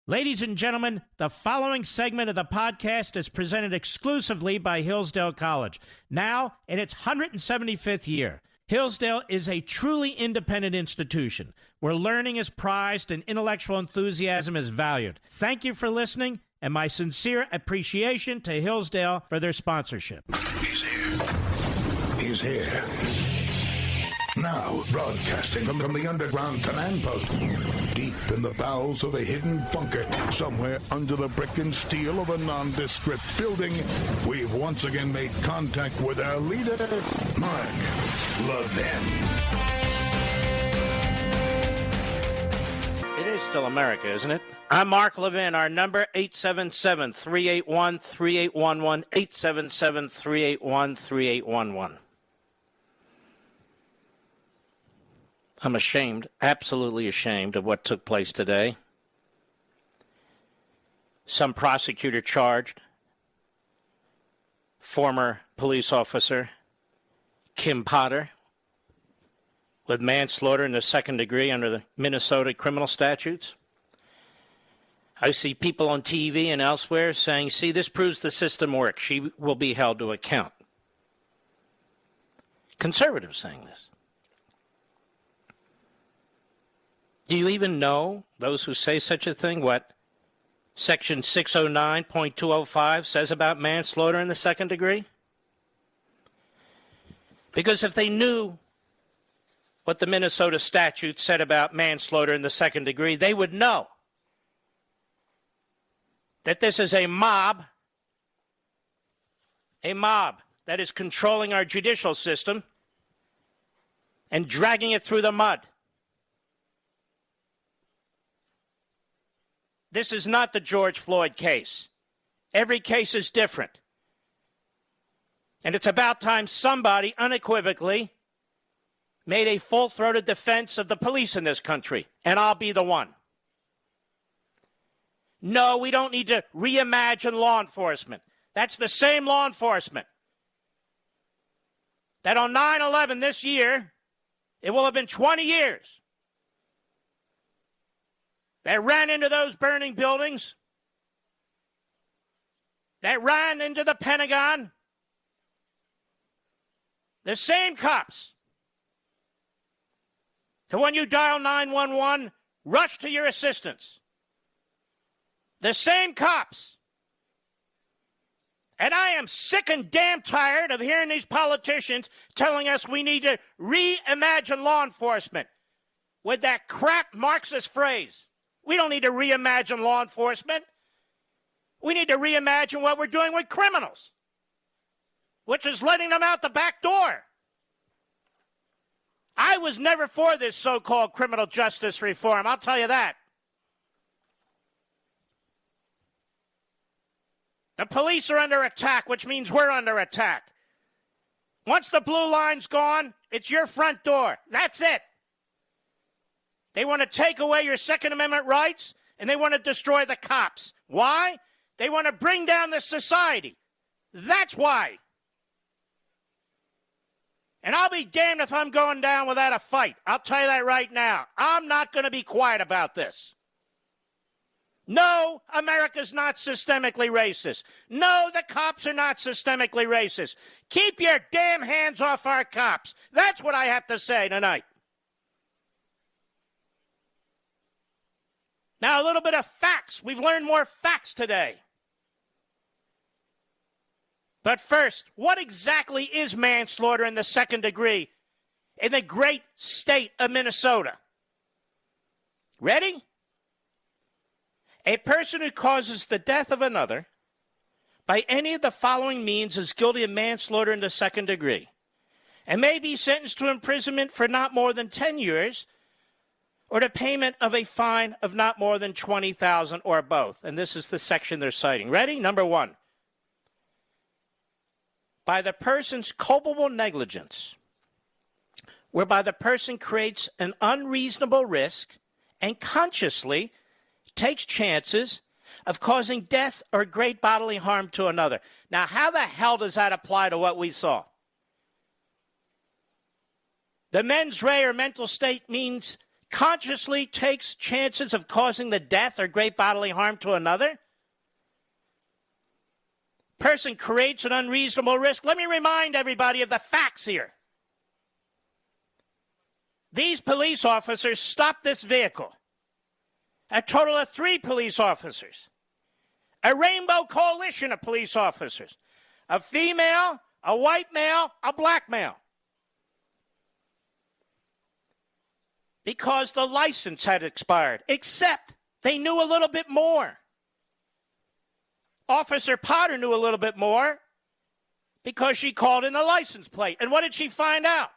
Ladies and gentlemen, the following segment of the podcast is presented exclusively by Hillsdale College. Now, in its 175th year, Hillsdale is a truly independent institution where learning is prized and intellectual enthusiasm is valued. Thank you for listening, and my sincere appreciation to Hillsdale for their sponsorship. He's here. He's here. Now, broadcasting from the underground command post, deep in the bowels of a hidden bunker, somewhere under the brick and steel of a nondescript building, we've once again made contact with our leader, Mark Levin. It is still America, isn't it? I'm Mark Levin. Our number, 877-381-3811, 877-381-3811. I'm ashamed, absolutely ashamed of what took place today. Some prosecutor charged former police officer Kim Potter with manslaughter in the second degree under the Minnesota criminal statutes. I see people on TV and elsewhere saying, see, this proves the system works. She will be held to account. Conservatives saying this. Do you even know, those who say such a thing, what Section 609.205 says about manslaughter in the second degree? Because if they knew what the Minnesota statute said about manslaughter in the second degree, they would know that this is a mob that is controlling our judicial system and dragging it through the mud. This is not the George Floyd case. Every case is different. And it's about time somebody unequivocally made a full-throated defense of the police in this country, and I'll be the one. No, we don't need to reimagine law enforcement. That's the same law enforcement that on 9/11 this year, it will have been 20 years, that ran into those burning buildings, that ran into the Pentagon. The same cops. So when you dial 911, rush to your assistance. The same cops. And I am sick and damn tired of hearing these politicians telling us we need to reimagine law enforcement with that crap Marxist phrase. We don't need to reimagine law enforcement. We need to reimagine what we're doing with criminals, which is letting them out the back door. I was never for this so-called criminal justice reform, I'll tell you that. The police are under attack, which means we're under attack. Once the blue line's gone, it's your front door. That's it. They want to take away your Second Amendment rights, and they want to destroy the cops. Why? They want to bring down the society. That's why. And I'll be damned if I'm going down without a fight. I'll tell you that right now. I'm not going to be quiet about this. No, America's not systemically racist. No, the cops are not systemically racist. Keep your damn hands off our cops. That's what I have to say tonight. Now, a little bit of facts. We've learned more facts today. But first, what exactly is manslaughter in the second degree in the great state of Minnesota? Ready? A person who causes the death of another by any of the following means is guilty of manslaughter in the second degree and may be sentenced to imprisonment for not more than 10 years or to payment of a fine of not more than $20,000 or both. And this is the section they're citing. Ready? Number one. By the person's culpable negligence, whereby the person creates an unreasonable risk and consciously takes chances of causing death or great bodily harm to another. Now, how the hell does that apply to what we saw? The mens rea or mental state means consciously takes chances of causing the death or great bodily harm to another. Person creates an unreasonable risk. Let me remind everybody of the facts here. These police officers stopped this vehicle. A total of 3 police officers. A rainbow coalition of police officers. A female, a white male, a black male. Because the license had expired. Except they knew a little bit more. Officer Potter knew a little bit more because she called in the license plate. And what did she find out?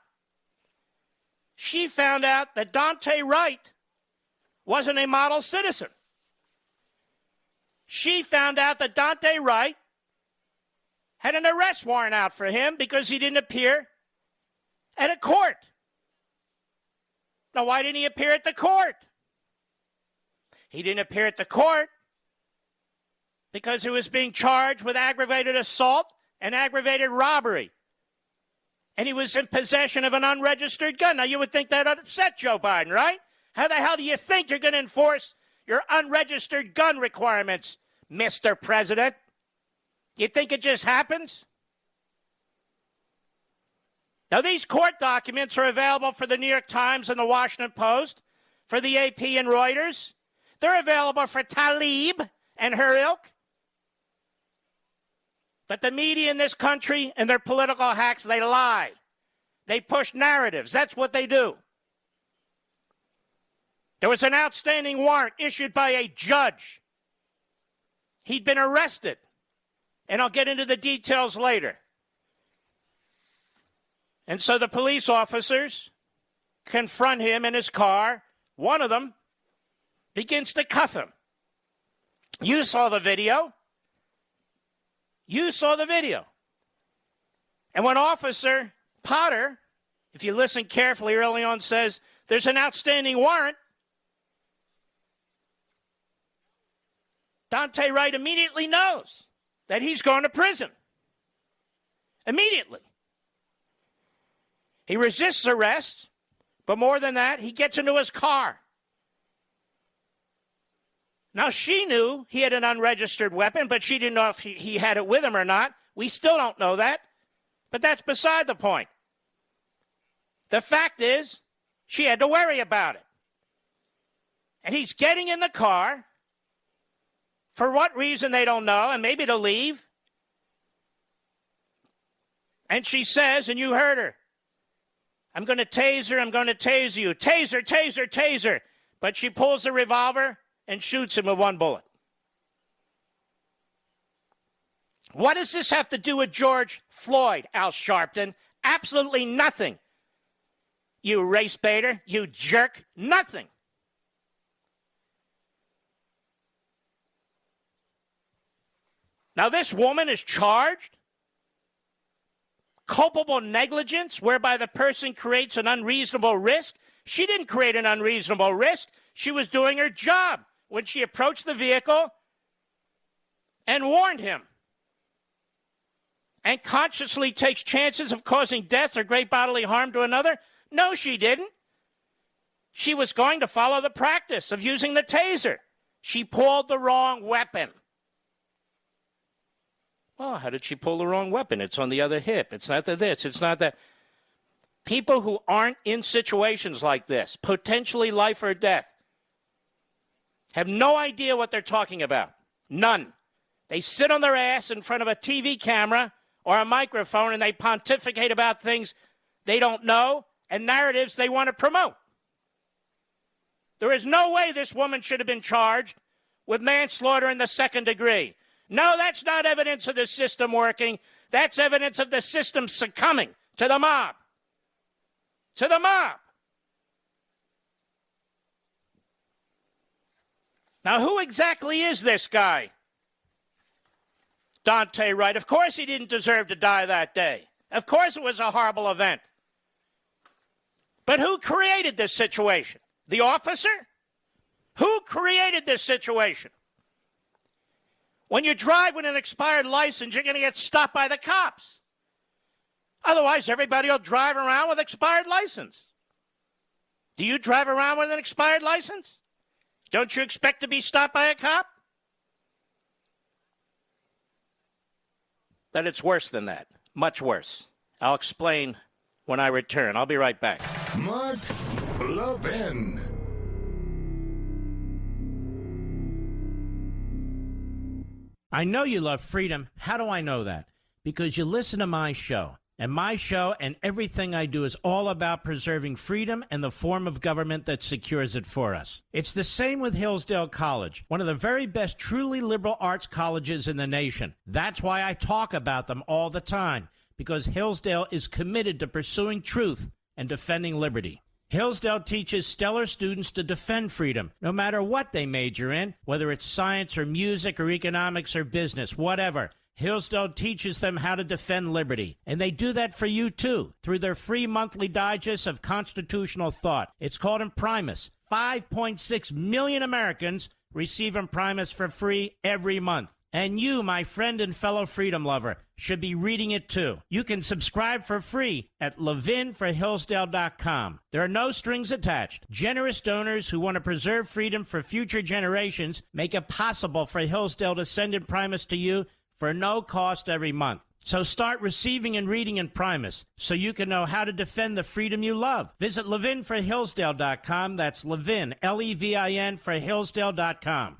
She found out that Dante Wright wasn't a model citizen. She found out that Dante Wright had an arrest warrant out for him because he didn't appear at a court. Now, why didn't he appear at the court? He didn't appear at the court because he was being charged with aggravated assault and aggravated robbery. And he was in possession of an unregistered gun. Now, you would think that would upset Joe Biden, right? How the hell do you think you're going to enforce your unregistered gun requirements, Mr. President? You think it just happens? Now, these court documents are available for the New York Times and the Washington Post, for the AP and Reuters. They're available for Tlaib and her ilk. But the media in this country and their political hacks, they lie. They push narratives. That's what they do. There was an outstanding warrant issued by a judge. He'd been arrested. And I'll get into the details later. And so the police officers confront him in his car. One of them begins to cuff him. You saw the video. You saw the video. And when Officer Potter, if you listen carefully early on, says there's an outstanding warrant, Dante Wright immediately knows that he's going to prison. Immediately. He resists arrest, but more than that, he gets into his car. Now, she knew he had an unregistered weapon, but she didn't know if he had it with him or not. We still don't know that, but that's beside the point. The fact is, she had to worry about it. And he's getting in the car. For what reason, they don't know, and maybe to leave. And she says, and you heard her, I'm going to tase her, I'm going to tase you. Taser, taser, taser. But she pulls the revolver and shoots him with one bullet. What does this have to do with George Floyd, Al Sharpton? Absolutely nothing. You race baiter, you jerk, nothing. Now, this woman is charged culpable negligence, whereby the person creates an unreasonable risk. She didn't create an unreasonable risk. She was doing her job when she approached the vehicle and warned him, and consciously takes chances of causing death or great bodily harm to another. No, she didn't. She was going to follow the practice of using the taser. She pulled the wrong weapon. Oh, how did she pull the wrong weapon? It's on the other hip. It's not this. It's not that. People who aren't in situations like this, potentially life or death, have no idea what they're talking about. None. They sit on their ass in front of a TV camera or a microphone and they pontificate about things they don't know and narratives they want to promote. There is no way this woman should have been charged with manslaughter in the second degree. No, that's not evidence of the system working. That's evidence of the system succumbing to the mob. To the mob. Now, who exactly is this guy? Dante Wright. Of course he didn't deserve to die that day. Of course it was a horrible event. But who created this situation? The officer? Who created this situation? When you drive with an expired license, you're going to get stopped by the cops. Otherwise, everybody will drive around with expired license. Do you drive around with an expired license? Don't you expect to be stopped by a cop? But it's worse than that. Much worse. I'll explain when I return. I'll be right back. Mark Levin. I know you love freedom. How do I know that? Because you listen to my show. And my show and everything I do is all about preserving freedom and the form of government that secures it for us. It's the same with Hillsdale College, one of the very best truly liberal arts colleges in the nation. That's why I talk about them all the time, because Hillsdale is committed to pursuing truth and defending liberty. Hillsdale teaches stellar students to defend freedom, no matter what they major in, whether it's science or music or economics or business, whatever. Hillsdale teaches them how to defend liberty. And they do that for you, too, through their free monthly digest of constitutional thought. It's called Imprimis. 5.6 million Americans receive Imprimis for free every month. And you, my friend and fellow freedom lover, should be reading it, too. You can subscribe for free at levinforhillsdale.com. There are no strings attached. Generous donors who want to preserve freedom for future generations make it possible for Hillsdale to send Imprimis to you for no cost every month. So start receiving and reading Imprimis so you can know how to defend the freedom you love. Visit levinforhillsdale.com. That's Levin, Levin, for Hillsdale.com.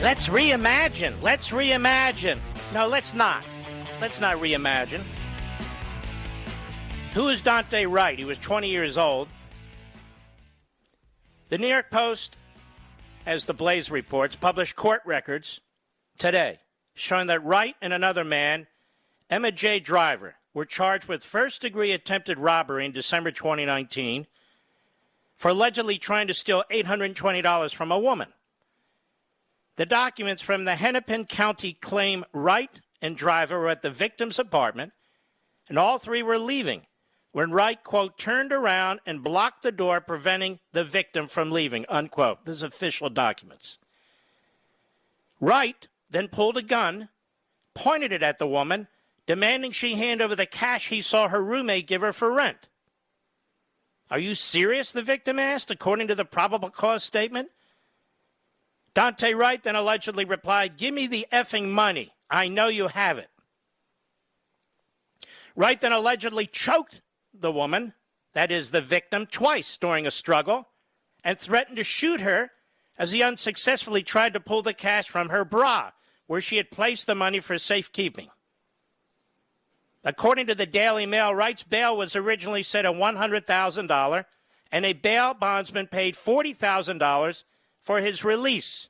Let's reimagine. Let's reimagine. No, let's not. Let's not reimagine. Who is Dante Wright? He was 20 years old. The New York Post, as the Blaze reports, published court records today showing that Wright and another man, Emma J. Driver, were charged with first-degree attempted robbery in December 2019 for allegedly trying to steal $820 from a woman. The documents from the Hennepin County claim Wright and Driver were at the victim's apartment, and all three were leaving when Wright, quote, turned around and blocked the door, preventing the victim from leaving, unquote. This is official documents. Wright then pulled a gun, pointed it at the woman, demanding she hand over the cash he saw her roommate give her for rent. Are you serious, the victim asked, according to the probable cause statement? Dante Wright then allegedly replied, "Give me the effing money. I know you have it." Wright then allegedly choked the woman, that is the victim, twice during a struggle and threatened to shoot her as he unsuccessfully tried to pull the cash from her bra, where she had placed the money for safekeeping. According to the Daily Mail, Wright's bail was originally set at $100,000, and a bail bondsman paid $40,000 for his release.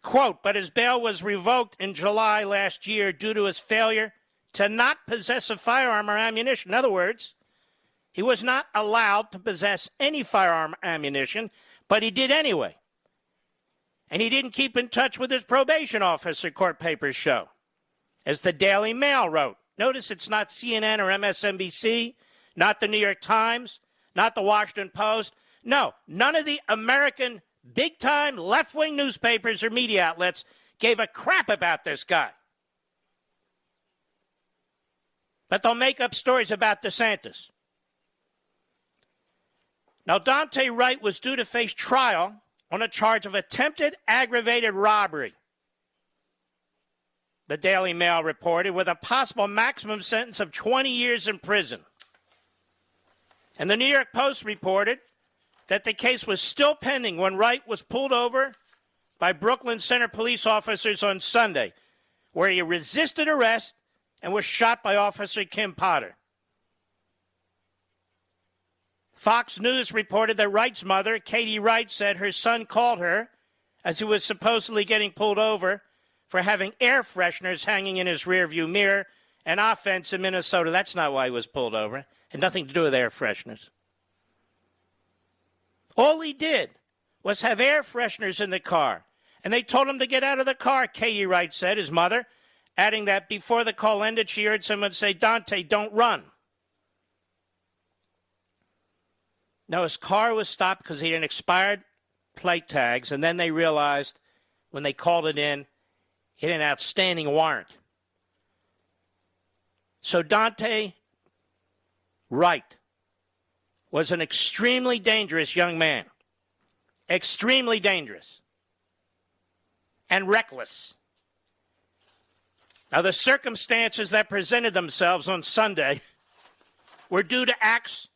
Quote, but his bail was revoked in July last year due to his failure to not possess a firearm or ammunition. In other words, he was not allowed to possess any firearm or ammunition, but he did anyway. And he didn't keep in touch with his probation officer, court papers show. As the Daily Mail wrote, notice it's not CNN or MSNBC, not the New York Times, not the Washington Post. No, none of the American big-time left-wing newspapers or media outlets gave a crap about this guy. But they'll make up stories about DeSantis. Now, Dante Wright was due to face trial on a charge of attempted aggravated robbery, the Daily Mail reported, with a possible maximum sentence of 20 years in prison. And the New York Post reported that the case was still pending when Wright was pulled over by Brooklyn Center police officers on Sunday, where he resisted arrest and was shot by Officer Kim Potter. Fox News reported that Wright's mother, Katie Wright, said her son called her as he was supposedly getting pulled over for having air fresheners hanging in his rearview mirror, an offense in Minnesota. That's not why he was pulled over. It had nothing to do with air fresheners. All he did was have air fresheners in the car, and they told him to get out of the car, Katie Wright said, his mother, adding that before the call ended, she heard someone say, Dante, don't run. Now, his car was stopped because he had expired plate tags, and then they realized when they called it in, he had an outstanding warrant. So Dante Wright was an extremely dangerous young man. Extremely dangerous. And reckless. Now, the circumstances that presented themselves on Sunday were due to acts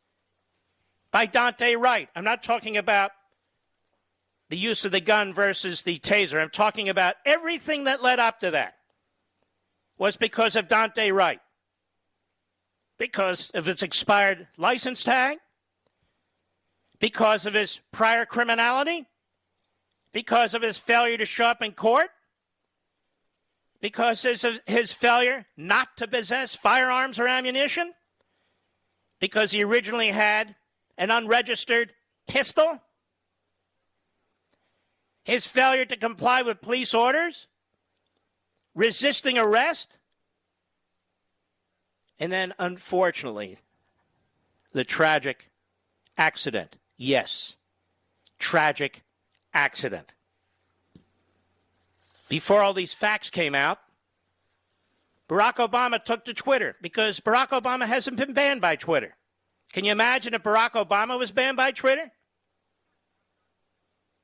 by Dante Wright. I'm not talking about the use of the gun versus the taser. I'm talking about everything that led up to that was because of Dante Wright. Because of his expired license tag, because of his prior criminality, because of his failure to show up in court, because of his failure not to possess firearms or ammunition, because he originally had an unregistered pistol, his failure to comply with police orders, resisting arrest, and then, unfortunately, the tragic accident. Yes, tragic accident. Before all these facts came out, Barack Obama took to Twitter because Barack Obama hasn't been banned by Twitter. Can you imagine if Barack Obama was banned by Twitter?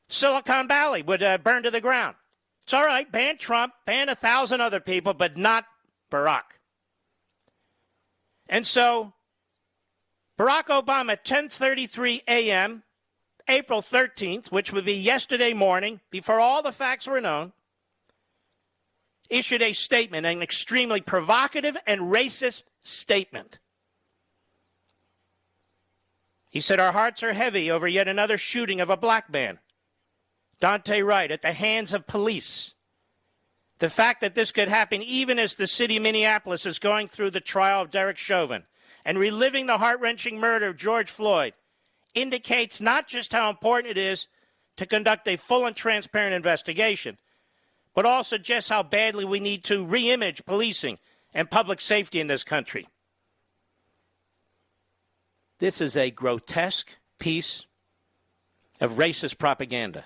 Silicon Valley would burn to the ground. It's all right, ban Trump, ban 1,000 other people, but not Barack. And so, Barack Obama, 10:33 a.m., April 13th, which would be yesterday morning, before all the facts were known, issued a statement, an extremely provocative and racist statement. He said, "Our hearts are heavy over yet another shooting of a black man, Dante Wright, at the hands of police. The fact that this could happen even as the city of Minneapolis is going through the trial of Derek Chauvin and reliving the heart-wrenching murder of George Floyd indicates not just how important it is to conduct a full and transparent investigation, but also just how badly we need to re-image policing and public safety in this country." This is a grotesque piece of racist propaganda.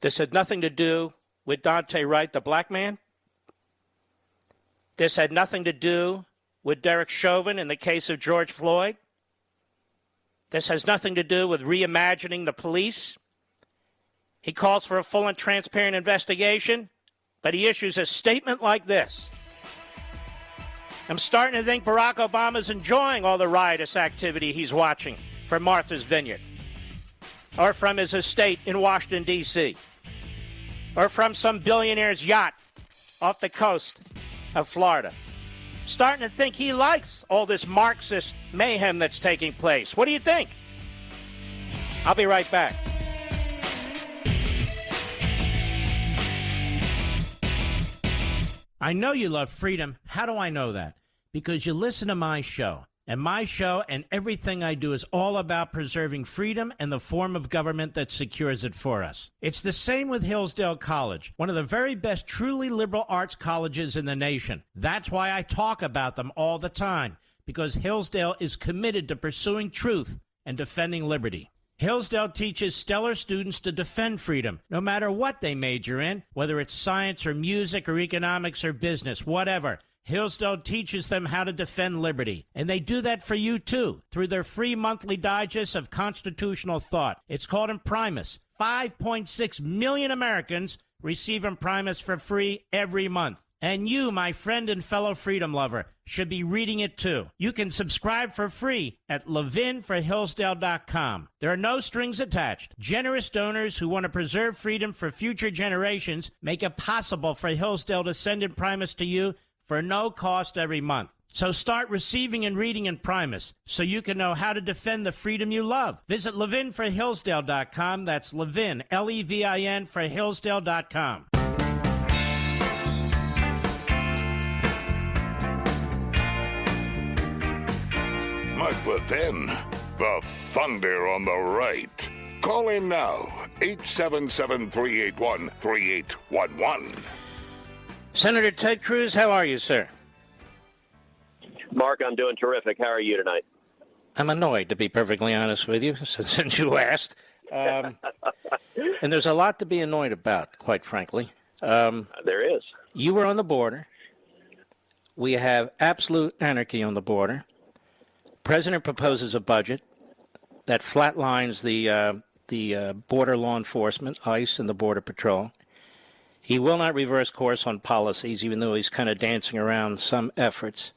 This had nothing to do with Dante Wright, the black man. This had nothing to do with Derek Chauvin in the case of George Floyd. This has nothing to do with reimagining the police. He calls for a full and transparent investigation, but he issues a statement like this. I'm starting to think Barack Obama's enjoying all the riotous activity he's watching from Martha's Vineyard, or from his estate in Washington, D.C., or from some billionaire's yacht off the coast of Florida. Starting to think he likes all this Marxist mayhem that's taking place. What do you think? I'll be right back. I know you love freedom. How do I know that? Because you listen to my show. And my show and everything I do is all about preserving freedom and the form of government that secures it for us. It's the same with Hillsdale College, one of the very best truly liberal arts colleges in the nation. That's why I talk about them all the time, because Hillsdale is committed to pursuing truth and defending liberty. Hillsdale teaches stellar students to defend freedom, no matter what they major in, whether it's science or music or economics or business, whatever. Hillsdale teaches them how to defend liberty. And they do that for you, too, through their free monthly digest of constitutional thought. It's called Imprimis. 5.6 million Americans receive Imprimis for free every month. And you, my friend and fellow freedom lover, should be reading it, too. You can subscribe for free at levinforhillsdale.com. There are no strings attached. Generous donors who want to preserve freedom for future generations make it possible for Hillsdale to send Imprimis to you for no cost every month. So start receiving and reading Imprimis so you can know how to defend the freedom you love. Visit levinforhillsdale.com. That's Levin, Levin, for Hillsdale.com. Mike Levin, the thunder on the right. Call in now, 877-381-3811. Senator Ted Cruz, how are you, sir? Mark, I'm doing terrific. How are you tonight? I'm annoyed, to be perfectly honest with you, since you asked. And there's a lot to be annoyed about, quite frankly. There is. You were on the border. we have absolute anarchy on the border. President proposes a budget that flatlines the border law enforcement, ICE, and the Border Patrol. He will not reverse course on policies, even though he's kind of dancing around some efforts.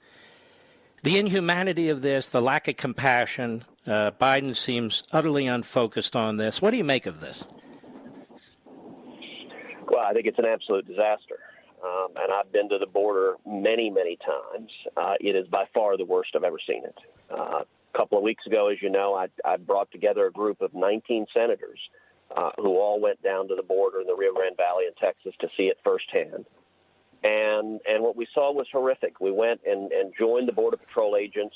The inhumanity of this, the lack of compassion, Biden seems utterly unfocused on this. What do you make of this? Well, I think it's an absolute disaster. And I've been to the border many, many times. It is by far the worst I've ever seen it. A couple of weeks ago, as you know, I brought together a group of 19 senators who all went down to the border in the Rio Grande Valley in Texas to see it firsthand. And what we saw was horrific. We went and joined the Border Patrol agents,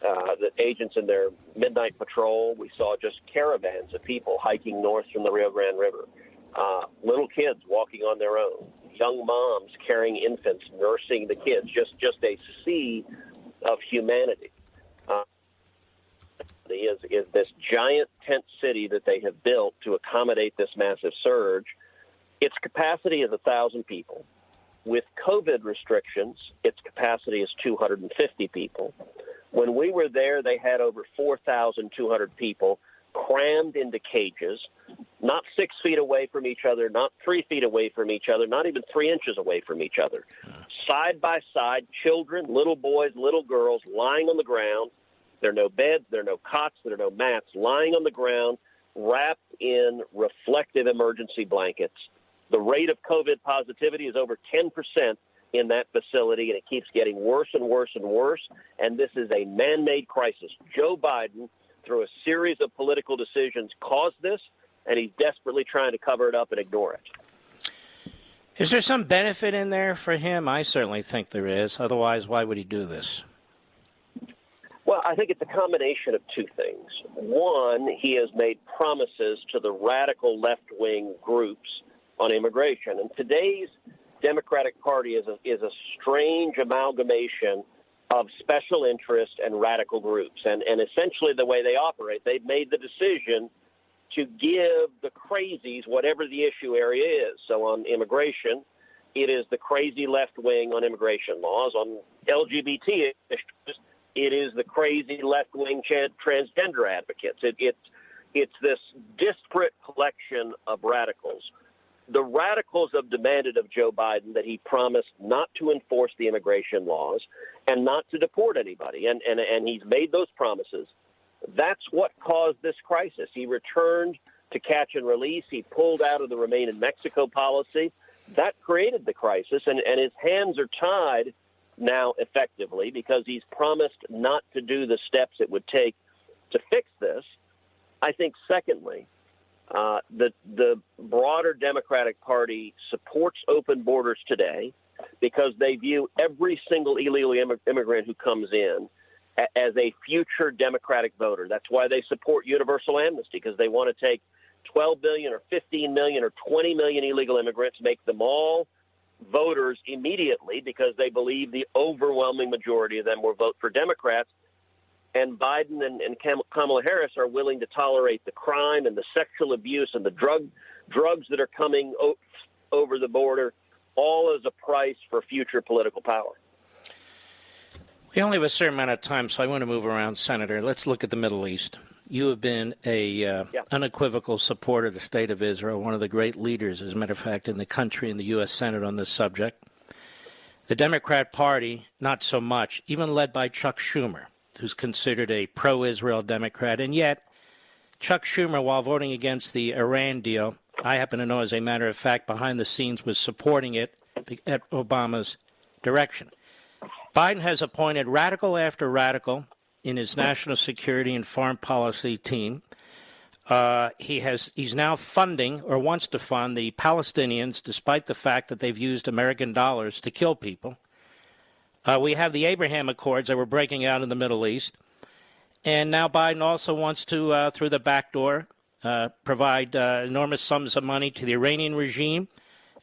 the agents in their midnight patrol. We saw just caravans of people hiking north from the Rio Grande River, little kids walking on their own, young moms carrying infants, nursing the kids, just a sea of humanity. Is this giant tent city that they have built to accommodate this massive surge. Its capacity is 1,000 people. With COVID restrictions, its capacity is 250 people. When we were there, they had over 4,200 people crammed into cages, not 6 feet away from each other, not 3 feet away from each other, not even 3 inches away from each other. Side by side, children, little boys, little girls lying on the ground. There are no beds, there are no cots, there are no mats, lying on the ground, wrapped in reflective emergency blankets. The rate of COVID positivity is over 10% in that facility, and it keeps getting worse and worse and worse. And this is a man-made crisis. Joe Biden, through a series of political decisions, caused this, and he's desperately trying to cover it up and ignore it. Is there some benefit in there for him? I certainly think there is. Otherwise, why would he do this? Well, I think it's a combination of two things. One, he has made promises to the radical left-wing groups on immigration. And today's Democratic Party is a strange amalgamation of special interest and radical groups. And essentially the way they operate, they've made the decision to give the crazies whatever the issue area is. So on immigration, it is the crazy left wing on immigration laws. On LGBT issues, it is the crazy left-wing transgender advocates. It's this disparate collection of radicals. The radicals have demanded of Joe Biden that he promised not to enforce the immigration laws and not to deport anybody, and he's made those promises. That's what caused this crisis. He returned to catch and release. He pulled out of the Remain in Mexico policy. That created the crisis, and his hands are tied now effectively because he's promised not to do the steps it would take to fix this. I think, secondly, the broader Democratic Party supports open borders today because they view every single illegal immigrant who comes in as a future Democratic voter. That's why they support universal amnesty, because they want to take 12 million or 15 million or 20 million illegal immigrants, make them all voters immediately because they believe the overwhelming majority of them will vote for Democrats. And Biden and Kamala Harris are willing to tolerate the crime and the sexual abuse and the drugs that are coming over the border, all as a price for future political power. We only have a certain amount of time, so I want to move around, Senator. Let's look at the Middle East. You have been a unequivocal supporter of the State of Israel, one of the great leaders, as a matter of fact, in the country and the U.S. Senate on this subject. The Democrat Party, not so much, even led by Chuck Schumer, who's considered a pro-Israel Democrat. And yet, Chuck Schumer, while voting against the Iran deal, I happen to know, as a matter of fact, behind the scenes was supporting it at Obama's direction. Biden has appointed radical after radical in his national security and foreign policy team. He's now funding, or wants to fund, the Palestinians, despite the fact that they've used American dollars to kill people. We have the Abraham Accords that were breaking out in the Middle East. And now Biden also wants to, through the back door, provide enormous sums of money to the Iranian regime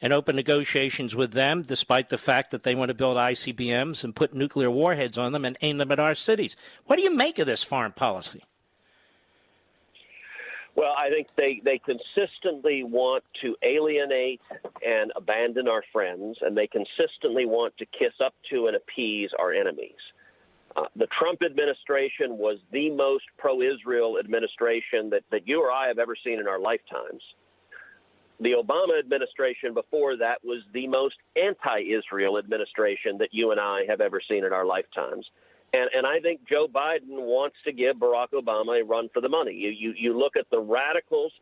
and open negotiations with them, despite the fact that they want to build ICBMs and put nuclear warheads on them and aim them at our cities. What do you make of this foreign policy? Well, I think they consistently want to alienate and abandon our friends, and they consistently want to kiss up to and appease our enemies. The Trump administration was the most pro-Israel administration that you or I have ever seen in our lifetimes. The Obama administration before that was the most anti-Israel administration that you and I have ever seen in our lifetimes. And I think Joe Biden wants to give Barack Obama a run for the money. You look at the radicals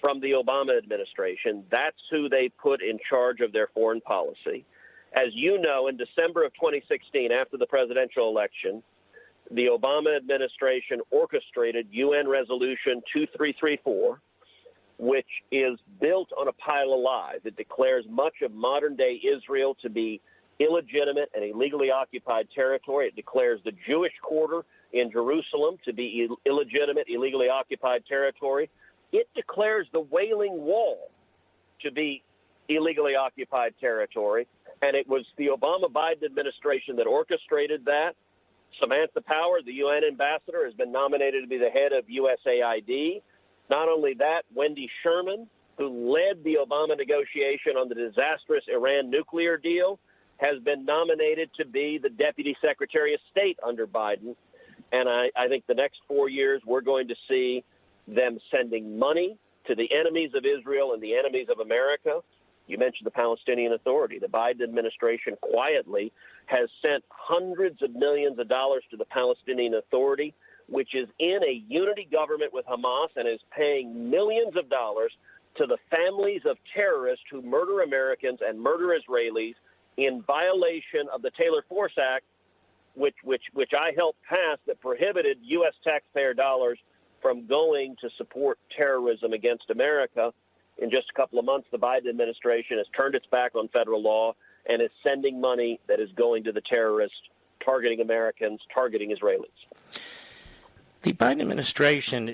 from the Obama administration. That's who they put in charge of their foreign policy. As you know, in December of 2016, after the presidential election, the Obama administration orchestrated UN Resolution 2334, which is built on a pile of lies. It declares much of modern-day Israel to be illegitimate and illegally occupied territory. It declares the Jewish quarter in Jerusalem to be illegitimate, illegally occupied territory. It declares the Wailing Wall to be illegally occupied territory. And it was the Obama-Biden administration that orchestrated that. Samantha Power, the UN ambassador, has been nominated to be the head of USAID. Not only that, Wendy Sherman, who led the Obama negotiation on the disastrous Iran nuclear deal, has been nominated to be the Deputy Secretary of State under Biden. And I think the next 4 years we're going to see them sending money to the enemies of Israel and the enemies of America. You mentioned the Palestinian Authority. The Biden administration quietly has sent hundreds of millions of dollars to the Palestinian Authority, which is in a unity government with Hamas and is paying millions of dollars to the families of terrorists who murder Americans and murder Israelis in violation of the Taylor Force Act, which I helped pass, that prohibited U.S. taxpayer dollars from going to support terrorism against America. In just a couple of months, the Biden administration has turned its back on federal law and is sending money that is going to the terrorists, targeting Americans, targeting Israelis. The Biden administration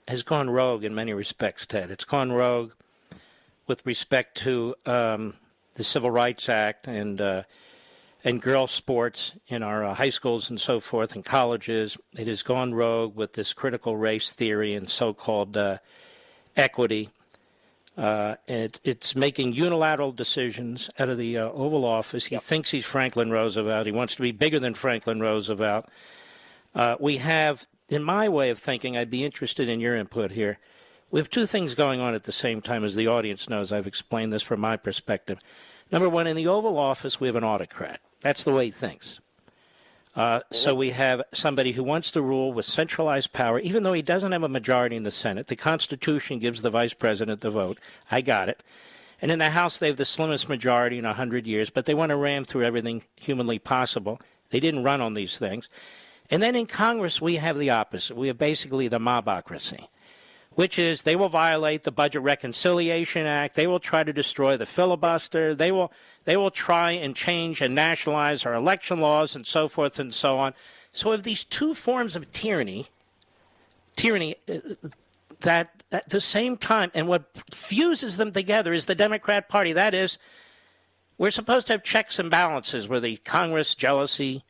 has gone rogue in many respects, Ted. It's gone rogue with respect to the Civil Rights Act and girls' sports in our high schools and so forth and colleges. It has gone rogue with this critical race theory and so-called equity. It's making unilateral decisions out of the Oval Office. He thinks he's Franklin Roosevelt. He wants to be bigger than Franklin Roosevelt. We have, in my way of thinking, I'd be interested in your input here. We have two things going on at the same time, as the audience knows. I've explained this from my perspective. Number one, in the Oval Office, we have an autocrat. That's the way he thinks. So we have somebody who wants to rule with centralized power, even though he doesn't have a majority in the Senate. The Constitution gives the vice president the vote. I got it. And in the House, they have the slimmest majority in 100 years, but they want to ram through everything humanly possible. They didn't run on these things. And then in Congress, we have the opposite. We have basically the mobocracy, which is they will violate the Budget Reconciliation Act. They will try to destroy the filibuster. They will try and change and nationalize our election laws and so forth and so on. So we have these two forms of tyranny that at the same time, and what fuses them together is the Democrat Party. That is, we're supposed to have checks and balances where the Congress jealously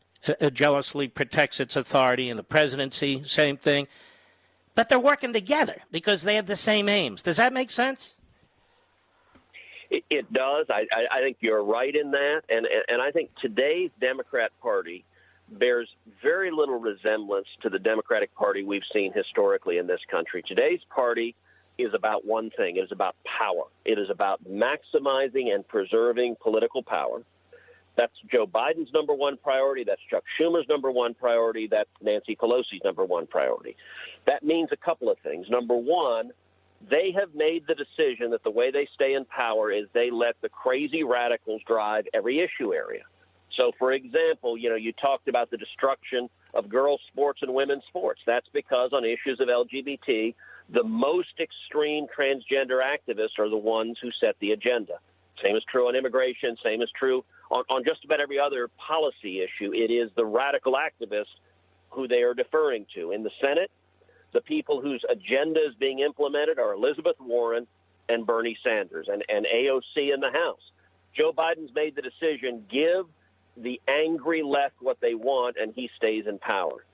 protects its authority, and the presidency, same thing. But they're working together because they have the same aims. Does that make sense? It does. I think you're right in that. And I think today's Democrat Party bears very little resemblance to the Democratic Party we've seen historically in this country. Today's party is about one thing. It is about power. It is about maximizing and preserving political power. That's Joe Biden's number one priority. That's Chuck Schumer's number one priority. That's Nancy Pelosi's number one priority. That means a couple of things. Number one, they have made the decision that the way they stay in power is they let the crazy radicals drive every issue area. So, for example, you talked about the destruction of girls' sports and women's sports. That's because on issues of LGBT, the most extreme transgender activists are the ones who set the agenda. Same is true on immigration. Same is true on just about every other policy issue. It is the radical activists who they are deferring to. In the Senate, the people whose agenda is being implemented are Elizabeth Warren and Bernie Sanders and AOC in the House. Joe Biden's made the decision, give the angry left what they want, and he stays in power.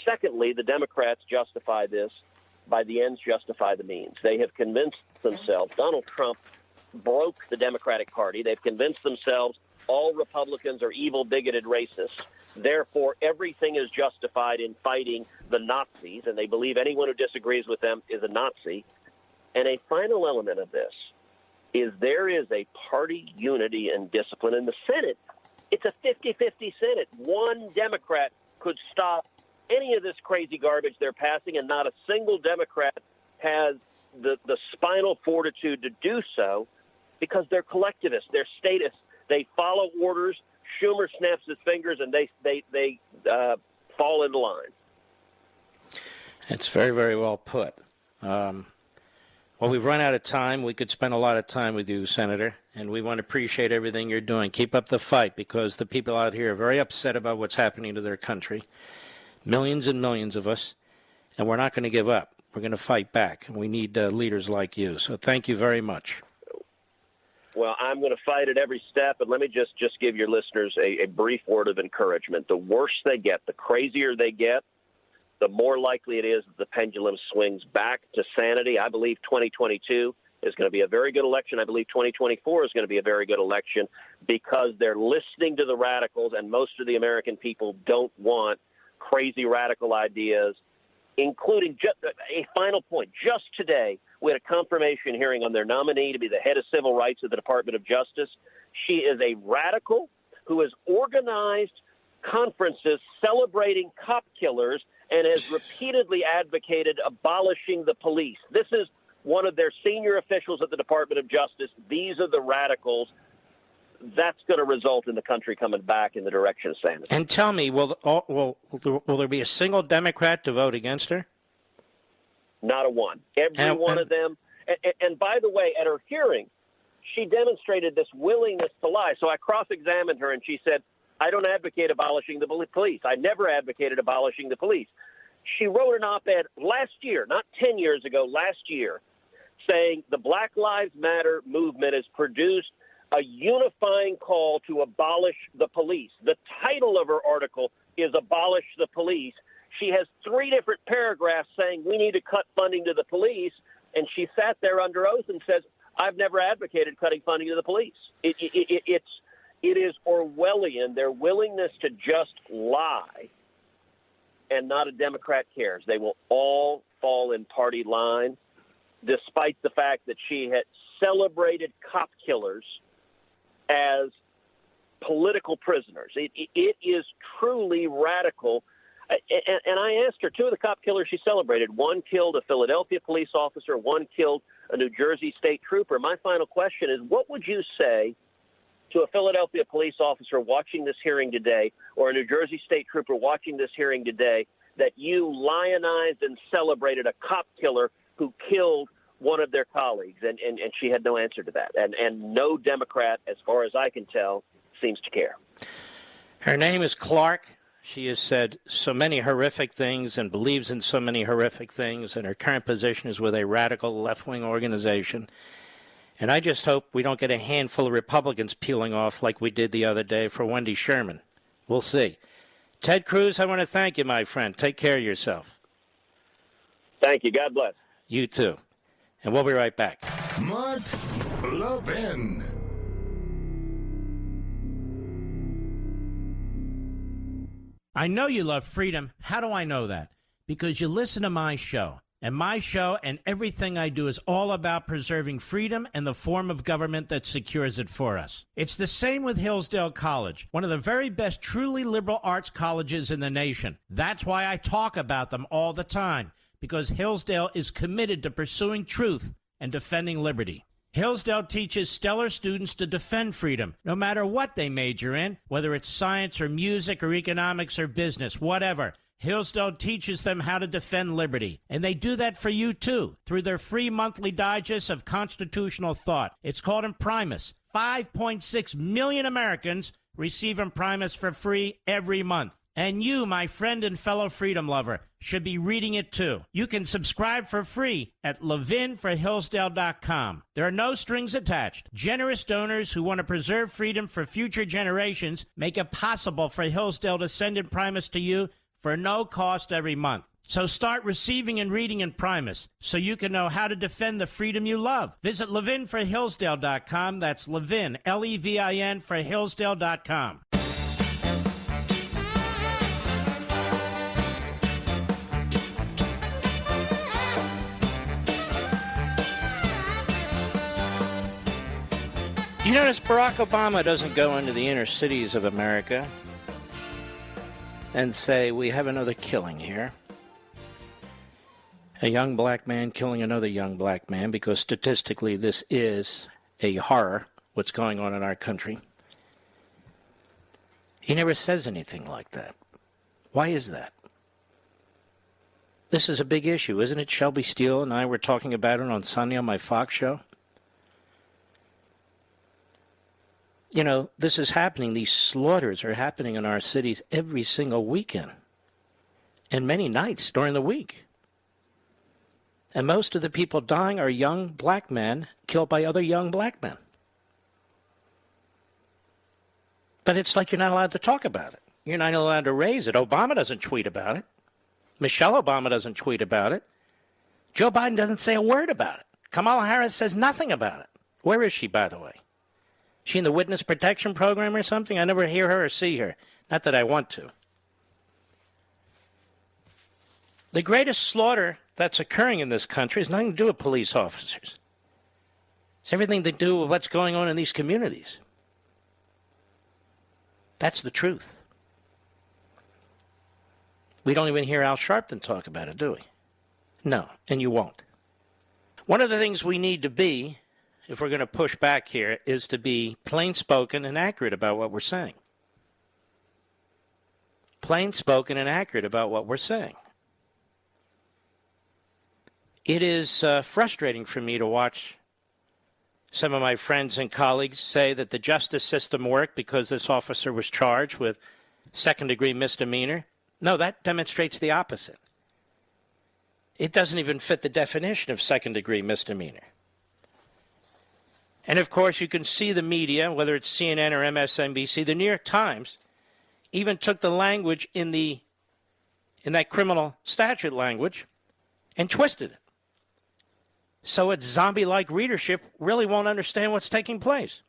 Secondly, the Democrats justify this by the ends justify the means. They have convinced themselves Donald Trump broke the Democratic Party. They've convinced themselves all Republicans are evil, bigoted racists. Therefore, everything is justified in fighting the Nazis, and they believe anyone who disagrees with them is a Nazi. And a final element of this is there is a party unity and discipline in the Senate. It's a 50-50 Senate. One Democrat could stop any of this crazy garbage they're passing, and not a single Democrat has the spinal fortitude to do so because they're collectivists, they're statists. They follow orders. Schumer snaps his fingers, and they fall into line. That's very, very well put. Well, we've run out of time. We could spend a lot of time with you, Senator, and we want to appreciate everything you're doing. Keep up the fight, because the people out here are very upset about what's happening to their country. Millions and millions of us, and we're not going to give up. We're going to fight back, and we need leaders like you. So thank you very much. Well, I'm going to fight at every step, and let me just give your listeners a brief word of encouragement. The worse they get, the crazier they get, the more likely it is that the pendulum swings back to sanity. I believe 2022 is going to be a very good election. I believe 2024 is going to be a very good election because they're listening to the radicals, and most of the American people don't want crazy radical ideas, including just a final point. Just today, we had a confirmation hearing on their nominee to be the head of civil rights of the Department of Justice. She is a radical who has organized conferences celebrating cop killers and has repeatedly advocated abolishing the police. This is one of their senior officials at the Department of Justice. These are the radicals. That's going to result in the country coming back in the direction of sanity. And tell me, will there be a single Democrat to vote against her? Not a one. Every one of them. And by the way, at her hearing, she demonstrated this willingness to lie. So I cross-examined her, and she said, I don't advocate abolishing the police. I never advocated abolishing the police. She wrote an op-ed last year, not 10 years ago, last year, saying the Black Lives Matter movement has produced a unifying call to abolish the police. The title of her article is Abolish the Police. She has 3 different paragraphs saying we need to cut funding to the police, and she sat there under oath and says, I've never advocated cutting funding to the police. It is Orwellian, their willingness to just lie, and not a Democrat cares. They will all fall in party line, despite the fact that she had celebrated cop killers as political prisoners. It is truly radical. And I asked her, 2 of the cop killers she celebrated, one killed a Philadelphia police officer, one killed a New Jersey state trooper. My final question is, what would you say to a Philadelphia police officer watching this hearing today, or a New Jersey state trooper watching this hearing today, that you lionized and celebrated a cop killer who killed one of their colleagues? And she had no answer to that. And no Democrat, as far as I can tell, seems to care. Her name is Clark. She has said so many horrific things and believes in so many horrific things, and her current position is with a radical left-wing organization. And I just hope we don't get a handful of Republicans peeling off like we did the other day for Wendy Sherman. We'll see. Ted Cruz, I want to thank you, my friend. Take care of yourself. Thank you. God bless. You too. And we'll be right back. Mark Levin. I know you love freedom. How do I know that? Because you listen to my show. And my show and everything I do is all about preserving freedom and the form of government that secures it for us. It's the same with Hillsdale College, one of the very best truly liberal arts colleges in the nation. That's why I talk about them all the time, because Hillsdale is committed to pursuing truth and defending liberty. Hillsdale teaches stellar students to defend freedom, no matter what they major in, whether it's science or music or economics or business, whatever. Hillsdale teaches them how to defend liberty, and they do that for you, too, through their free monthly digest of constitutional thought. It's called Imprimis. 5.6 million Americans receive Imprimis for free every month. And you, my friend and fellow freedom lover, should be reading it, too. You can subscribe for free at levinforhillsdale.com. There are no strings attached. Generous donors who want to preserve freedom for future generations make it possible for Hillsdale to send Imprimis to you for no cost every month. So start receiving and reading in Primus so you can know how to defend the freedom you love. Visit levinforhillsdale.com. That's Levin, Levin for Hillsdale.com. You notice Barack Obama doesn't go into the inner cities of America and say, we have another killing here. A young black man killing another young black man, because statistically this is a horror, what's going on in our country. He never says anything like that. Why is that? This is a big issue, isn't it? Shelby Steele and I were talking about it on Sunday on my Fox show. You know, this is happening. These slaughters are happening in our cities every single weekend and many nights during the week. And most of the people dying are young black men killed by other young black men. But it's like you're not allowed to talk about it. You're not allowed to raise it. Obama doesn't tweet about it. Michelle Obama doesn't tweet about it. Joe Biden doesn't say a word about it. Kamala Harris says nothing about it. Where is she, by the way? She in the witness protection program or something? I never hear her or see her. Not that I want to. The greatest slaughter that's occurring in this country has nothing to do with police officers. It's everything to do with what's going on in these communities. That's the truth. We don't even hear Al Sharpton talk about it, do we? No, and you won't. One of the things we need to be, if we're going to push back here, is to be plain-spoken and accurate about what we're saying. Plain-spoken and accurate about what we're saying. It is frustrating for me to watch some of my friends and colleagues say that the justice system worked because this officer was charged with second-degree misdemeanor. No, that demonstrates the opposite. It doesn't even fit the definition of second-degree misdemeanor. And, of course, you can see the media, whether it's CNN or MSNBC, the New York Times even took the language in that criminal statute language and twisted it. So its zombie-like readership really won't understand what's taking place.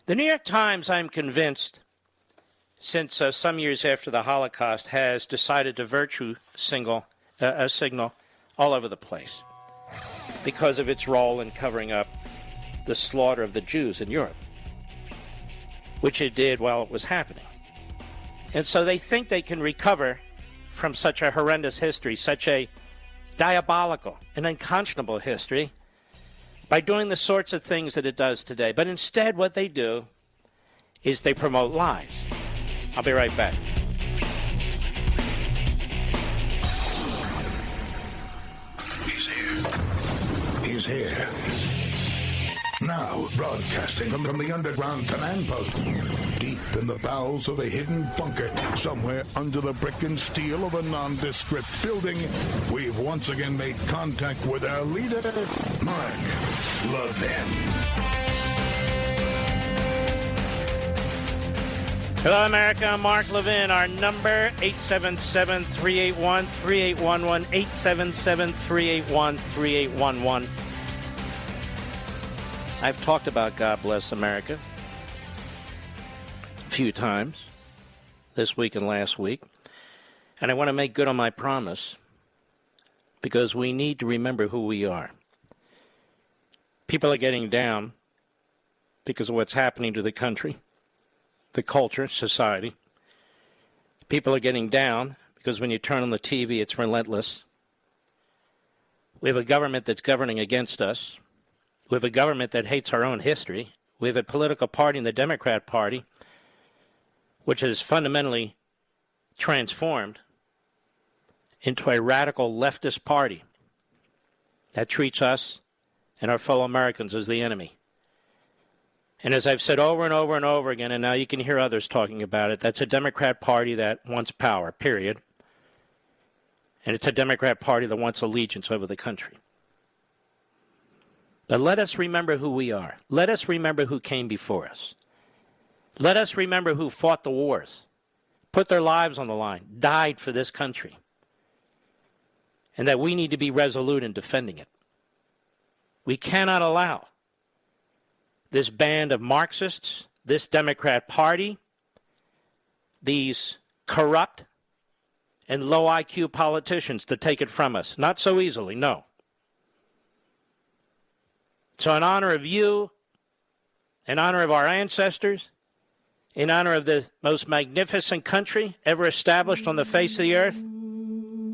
The New York Times, I'm convinced, since some years after the Holocaust, has decided to virtue signal all over the place because of its role in covering up the slaughter of the Jews in Europe, which it did while it was happening. And so they think they can recover from such a horrendous history, such a diabolical and unconscionable history, by doing the sorts of things that it does today. But instead, what they do is they promote lies. I'll be right back. He's here. Now, broadcasting from the underground command post, deep in the bowels of a hidden bunker, somewhere under the brick and steel of a nondescript building, we've once again made contact with our leader, Mark Levin. Hello, America. I'm Mark Levin. Our number, 877-381-3811, 877-381-3811. I've talked about God Bless America a few times this week and last week, and I want to make good on my promise because we need to remember who we are. People are getting down because of what's happening to the country, the culture, society. People are getting down because when you turn on the TV, it's relentless. We have a government that's governing against us. We have a government that hates our own history. We have a political party in the Democrat Party which has fundamentally transformed into a radical leftist party that treats us and our fellow Americans as the enemy. And as I've said over and over and over again, and now you can hear others talking about it, that's a Democrat Party that wants power, period. And it's a Democrat Party that wants allegiance over the country. But let us remember who we are. Let us remember who came before us. Let us remember who fought the wars, put their lives on the line, died for this country. and that we need to be resolute in defending it. We cannot allow this band of Marxists, this Democrat Party, these corrupt and low IQ politicians to take it from us. Not so easily, no. So in honor of you, in honor of our ancestors, in honor of the most magnificent country ever established on the face of the earth,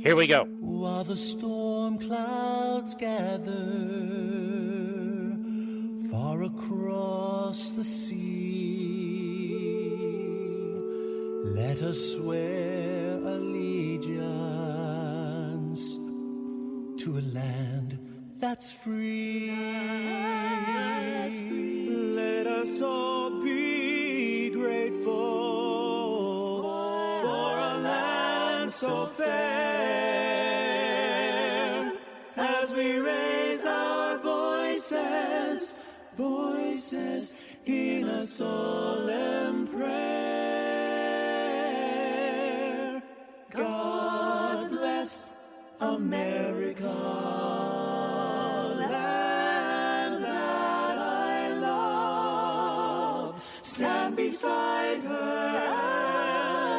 here we go. While the storm clouds gather far across the sea, let us swear allegiance to a land that's free. Let us all be grateful for a land so fair, as we raise our voices in a solemn prayer. God bless America, land that I love. Stand beside her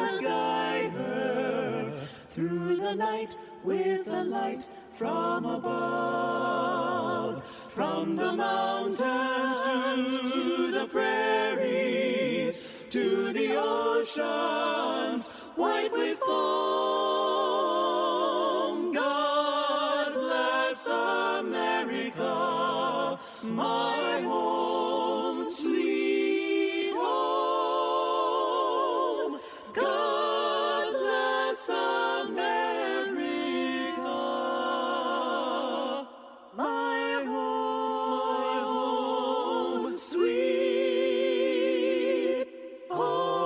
and guide her through the night with a light from above. From the mountains to the prairies, to the oceans white with foam. God bless America, my home, sweet home. God bless America, my home, sweet home.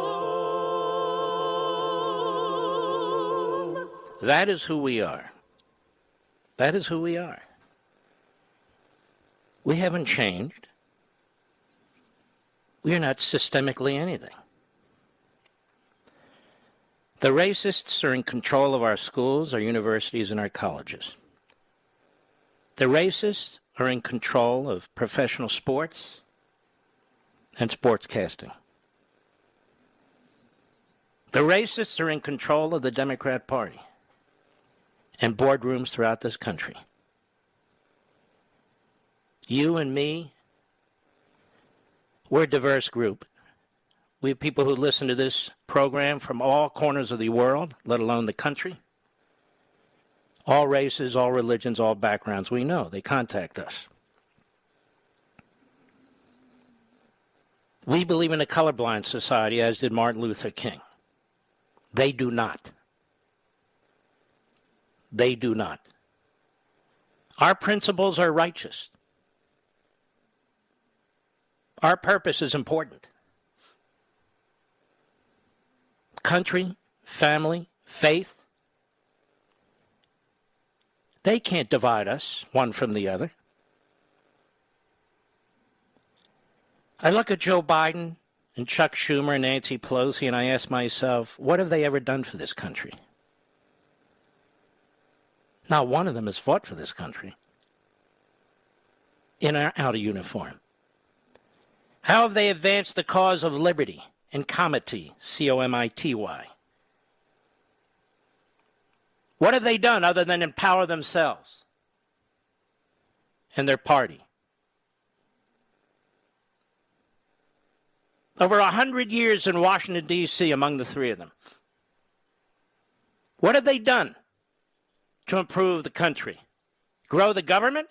That is who we are. That is who we are. We haven't changed. We are not systemically anything. The racists are in control of our schools, our universities, and our colleges. The racists are in control of professional sports and sportscasting. The racists are in control of the Democrat Party and boardrooms throughout this country. You and me, we're a diverse group. We have people who listen to this program from all corners of the world, let alone the country. All races, all religions, all backgrounds. We know. They contact us. We believe in a colorblind society, as did Martin Luther King. They do not. They do not. Our principles are righteous. Our purpose is important. Country, family, faith. They can't divide us one from the other. I look at Joe Biden and Chuck Schumer and Nancy Pelosi and I ask myself, what have they ever done for this country? Not one of them has fought for this country in or out of uniform. How have they advanced the cause of liberty and comity, C-O-M-I-T-Y? What have they done other than empower themselves and their party? Over 100 years in Washington, D.C. among the three of them. What have they done to improve the country? Grow the government?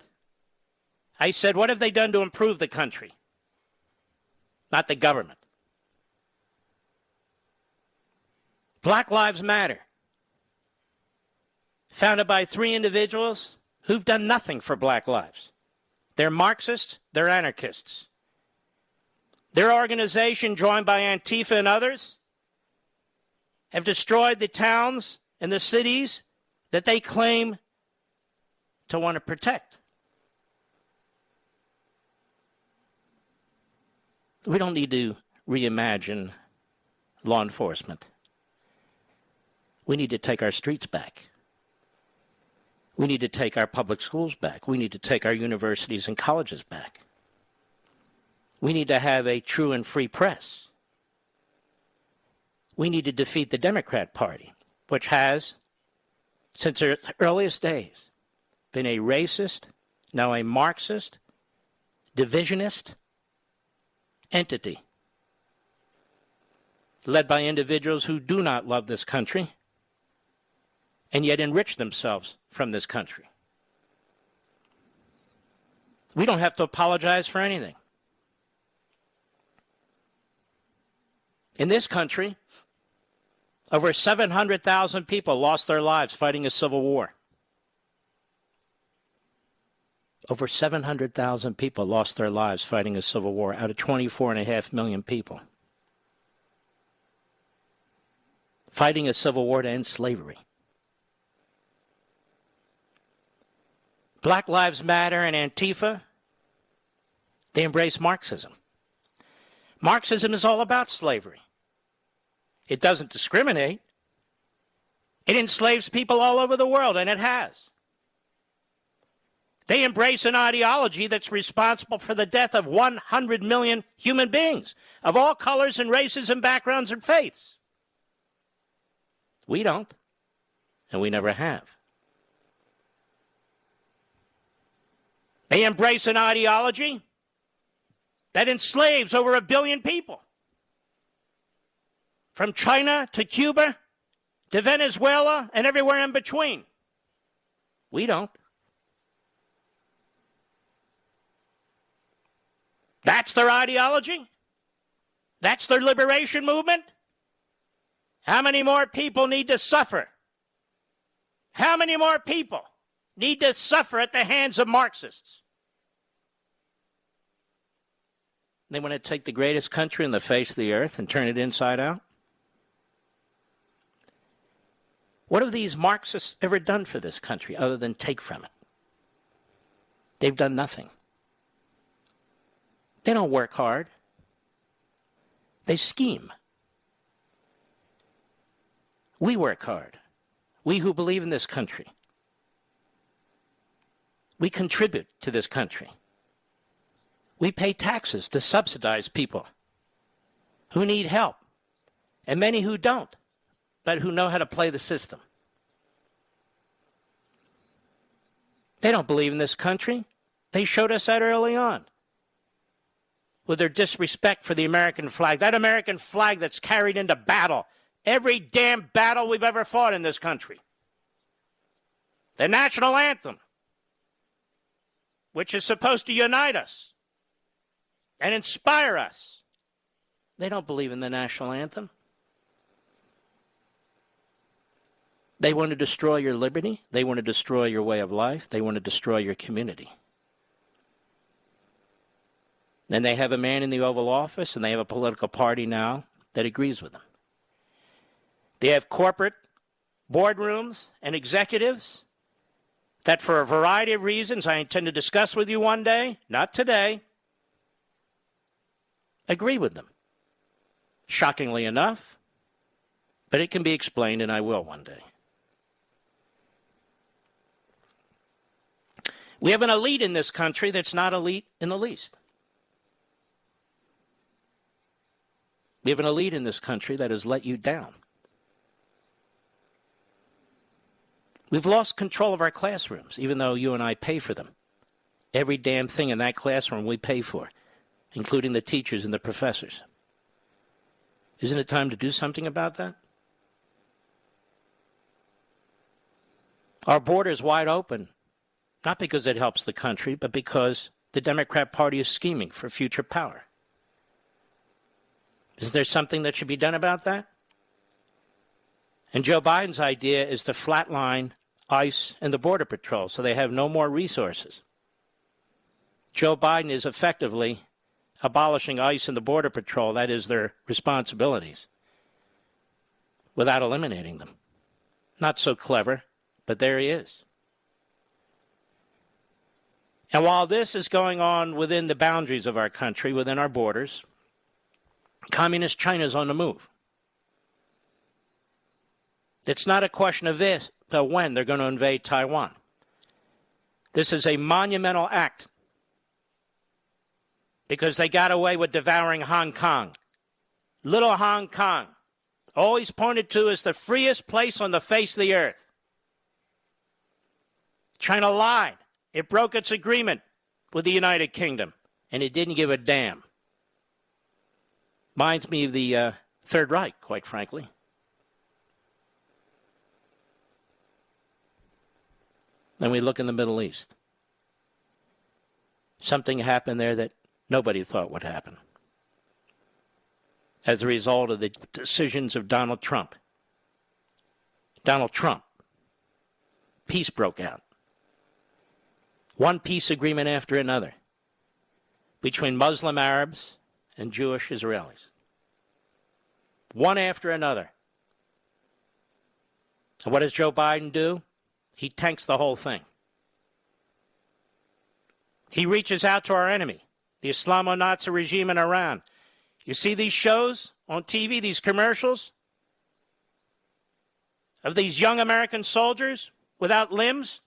I said, what have they done to improve the country? Not the government. Black Lives Matter. Founded by three individuals who've done nothing for black lives. They're Marxists, they're anarchists. Their organization, joined by Antifa and others, have destroyed the towns and the cities that they claim to want to protect. We don't need to reimagine law enforcement. We need to take our streets back. We need to take our public schools back. We need to take our universities and colleges back. We need to have a true and free press. We need to defeat the Democrat Party, which has, since its earliest days, been a racist, now a Marxist, divisionist entity, led by individuals who do not love this country and yet enrich themselves from this country. We don't have to apologize for anything. In this country, over 700,000 people lost their lives fighting a civil war. Over 700,000 people lost their lives fighting a civil war out of 24.5 million people. Fighting a civil war to end slavery. Black Lives Matter and Antifa, they embrace Marxism. Marxism is all about slavery. It doesn't discriminate. It enslaves people all over the world, and it has. They embrace an ideology that's responsible for the death of 100 million human beings of all colors and races and backgrounds and faiths. We don't, and we never have. They embrace an ideology that enslaves over 1 billion people. From China to Cuba to Venezuela and everywhere in between. We don't. That's their ideology? That's their liberation movement? How many more people need to suffer? How many more people need to suffer at the hands of Marxists? They want to take the greatest country on the face of the earth and turn it inside out? What have these Marxists ever done for this country other than take from it? They've done nothing. They don't work hard. They scheme. We work hard. We who believe in this country. We contribute to this country. We pay taxes to subsidize people who need help, and many who don't, but who know how to play the system. They don't believe in this country. They showed us that early on with their disrespect for the American flag. That American flag that's carried into battle, every damn battle we've ever fought in this country. The national anthem, which is supposed to unite us and inspire us. They don't believe in the national anthem. They want to destroy your liberty. They want to destroy your way of life. They want to destroy your community. Then they have a man in the Oval Office, and they have a political party now that agrees with them. They have corporate boardrooms and executives that, for a variety of reasons I intend to discuss with you one day, not today, agree with them. Shockingly enough, but it can be explained, and I will one day. We have an elite in this country that's not elite in the least. We have an elite in this country that has let you down. We've lost control of our classrooms, even though you and I pay for them. Every damn thing in that classroom we pay for, including the teachers and the professors. Isn't it time to do something about that? Our border is wide open, not because it helps the country, but because the Democrat Party is scheming for future power. Is there something that should be done about that? And Joe Biden's idea is to flatline ICE and the Border Patrol so they have no more resources. Joe Biden is effectively abolishing ICE and the Border Patrol, that is their responsibilities, without eliminating them. Not so clever, but there he is. And while this is going on within the boundaries of our country, within our borders, Communist China is on the move. It's not a question of this, but when they're going to invade Taiwan. This is a monumental act because they got away with devouring Hong Kong. Little Hong Kong, always pointed to as the freest place on the face of the earth. China lied. It broke its agreement with the United Kingdom, and it didn't give a damn. Reminds me of the Third Reich, quite frankly. Then we look in the Middle East. Something happened there that nobody thought would happen as a result of the decisions of Donald Trump. Donald Trump. Peace broke out. One peace agreement after another between Muslim Arabs and Jewish Israelis. One after another. And what does Joe Biden do? He tanks the whole thing. He reaches out to our enemy, the Islamo-Nazi regime in Iran. You see these shows on TV, these commercials of these young American soldiers without limbs?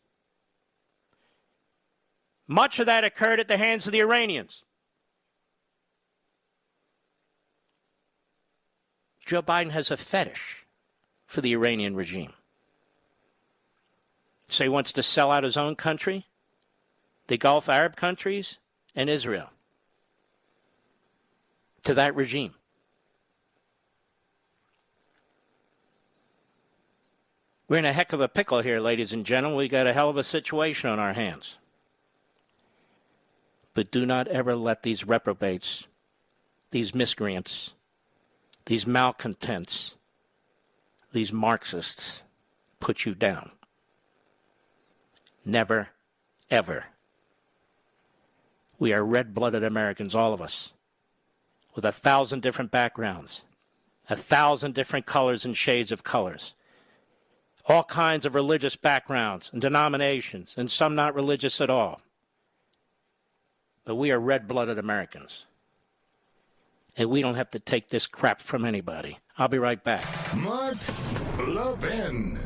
Much of that occurred at the hands of the Iranians. Joe Biden has a fetish for the Iranian regime. So he wants to sell out his own country, the Gulf Arab countries, and Israel to that regime. We're in a heck of a pickle here, ladies and gentlemen. We got a hell of a situation on our hands. But do not ever let these reprobates, these miscreants, these malcontents, these Marxists put you down. Never, ever. We are red-blooded Americans, all of us, with 1,000 different backgrounds, 1,000 different colors and shades of colors, all kinds of religious backgrounds and denominations, and some not religious at all. But we are red-blooded Americans. And we don't have to take this crap from anybody. I'll be right back. Mark Levin.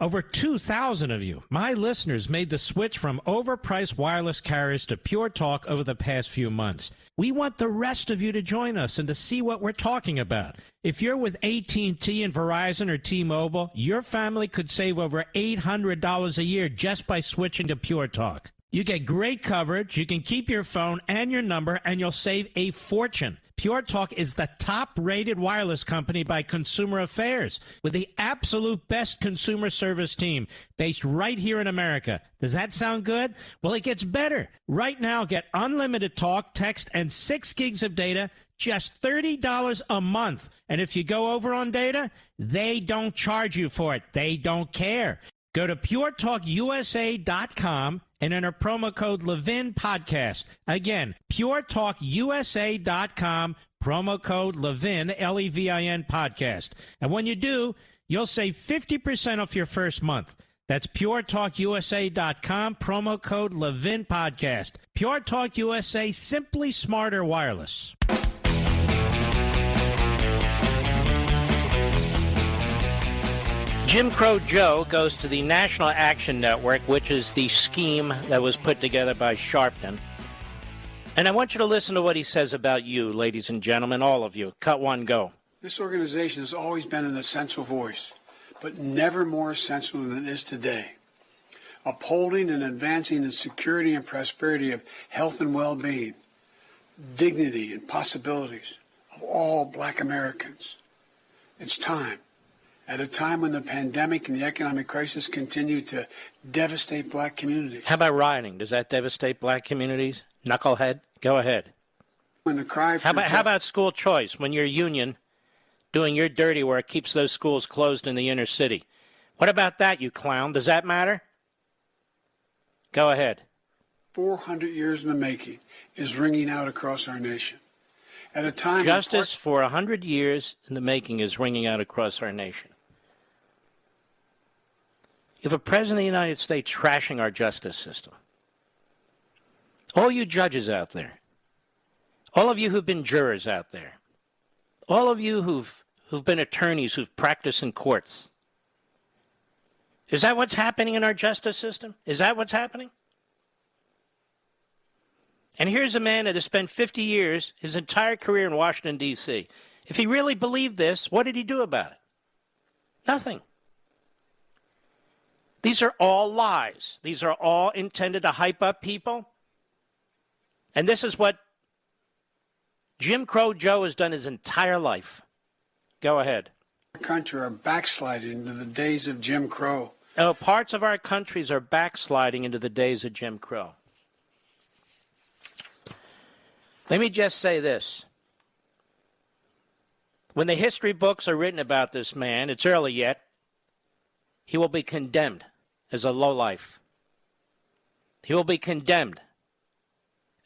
Over 2,000 of you, my listeners, made the switch from overpriced wireless carriers to Pure Talk over the past few months. We want the rest of you to join us and to see what we're talking about. If you're with AT&T and Verizon or T-Mobile, your family could save over $800 a year just by switching to Pure Talk. You get great coverage, you can keep your phone and your number, and you'll save a fortune. Pure Talk is the top-rated wireless company by Consumer Affairs with the absolute best consumer service team based right here in America. Does that sound good? Well, it gets better. Right now, get unlimited talk, text, and 6 gigs of data, just $30 a month. And if you go over on data, they don't charge you for it. They don't care. Go to puretalkusa.com and enter promo code Levin Podcast. Again, puretalkusa.com, promo code Levin, Levin Podcast. And when you do, you'll save 50% off your first month. That's puretalkusa.com, promo code Levin Podcast. Pure Talk USA, simply smarter wireless. Jim Crow Joe goes to the National Action Network, which is the scheme that was put together by Sharpton. And I want you to listen to what he says about you, ladies and gentlemen, all of you. Cut one, go. This organization has always been an essential voice, but never more essential than it is today. Upholding and advancing the security and prosperity of health and well-being, dignity and possibilities of all black Americans. It's time. At a time when the pandemic and the economic crisis continue to devastate black communities. How about rioting? Does that devastate black communities? Knucklehead, go ahead. When the cry for how about school choice? When your union doing your dirty work keeps those schools closed in the inner city. What about that, you clown? Does that matter? Go ahead. 400 years in the making is ringing out across our nation. At a time justice for 100 years in the making is ringing out across our nation. You have a president of the United States trashing our justice system. All you judges out there, all of you who've been jurors out there, all of you who've been attorneys who've practiced in courts, Is that what's happening in our justice system? Is that what's happening? And here's a man that has spent 50 years, his entire career in Washington, D.C. If he really believed this, what did he do about it? Nothing. These are all lies. These are all intended to hype up people. And this is what Jim Crow Joe has done his entire life. Go ahead. Our country are backsliding into the days of Jim Crow. Oh, parts of our countries are backsliding into the days of Jim Crow. Let me just say this. When the history books are written about this man, it's early yet, he will be condemned as a lowlife. He will be condemned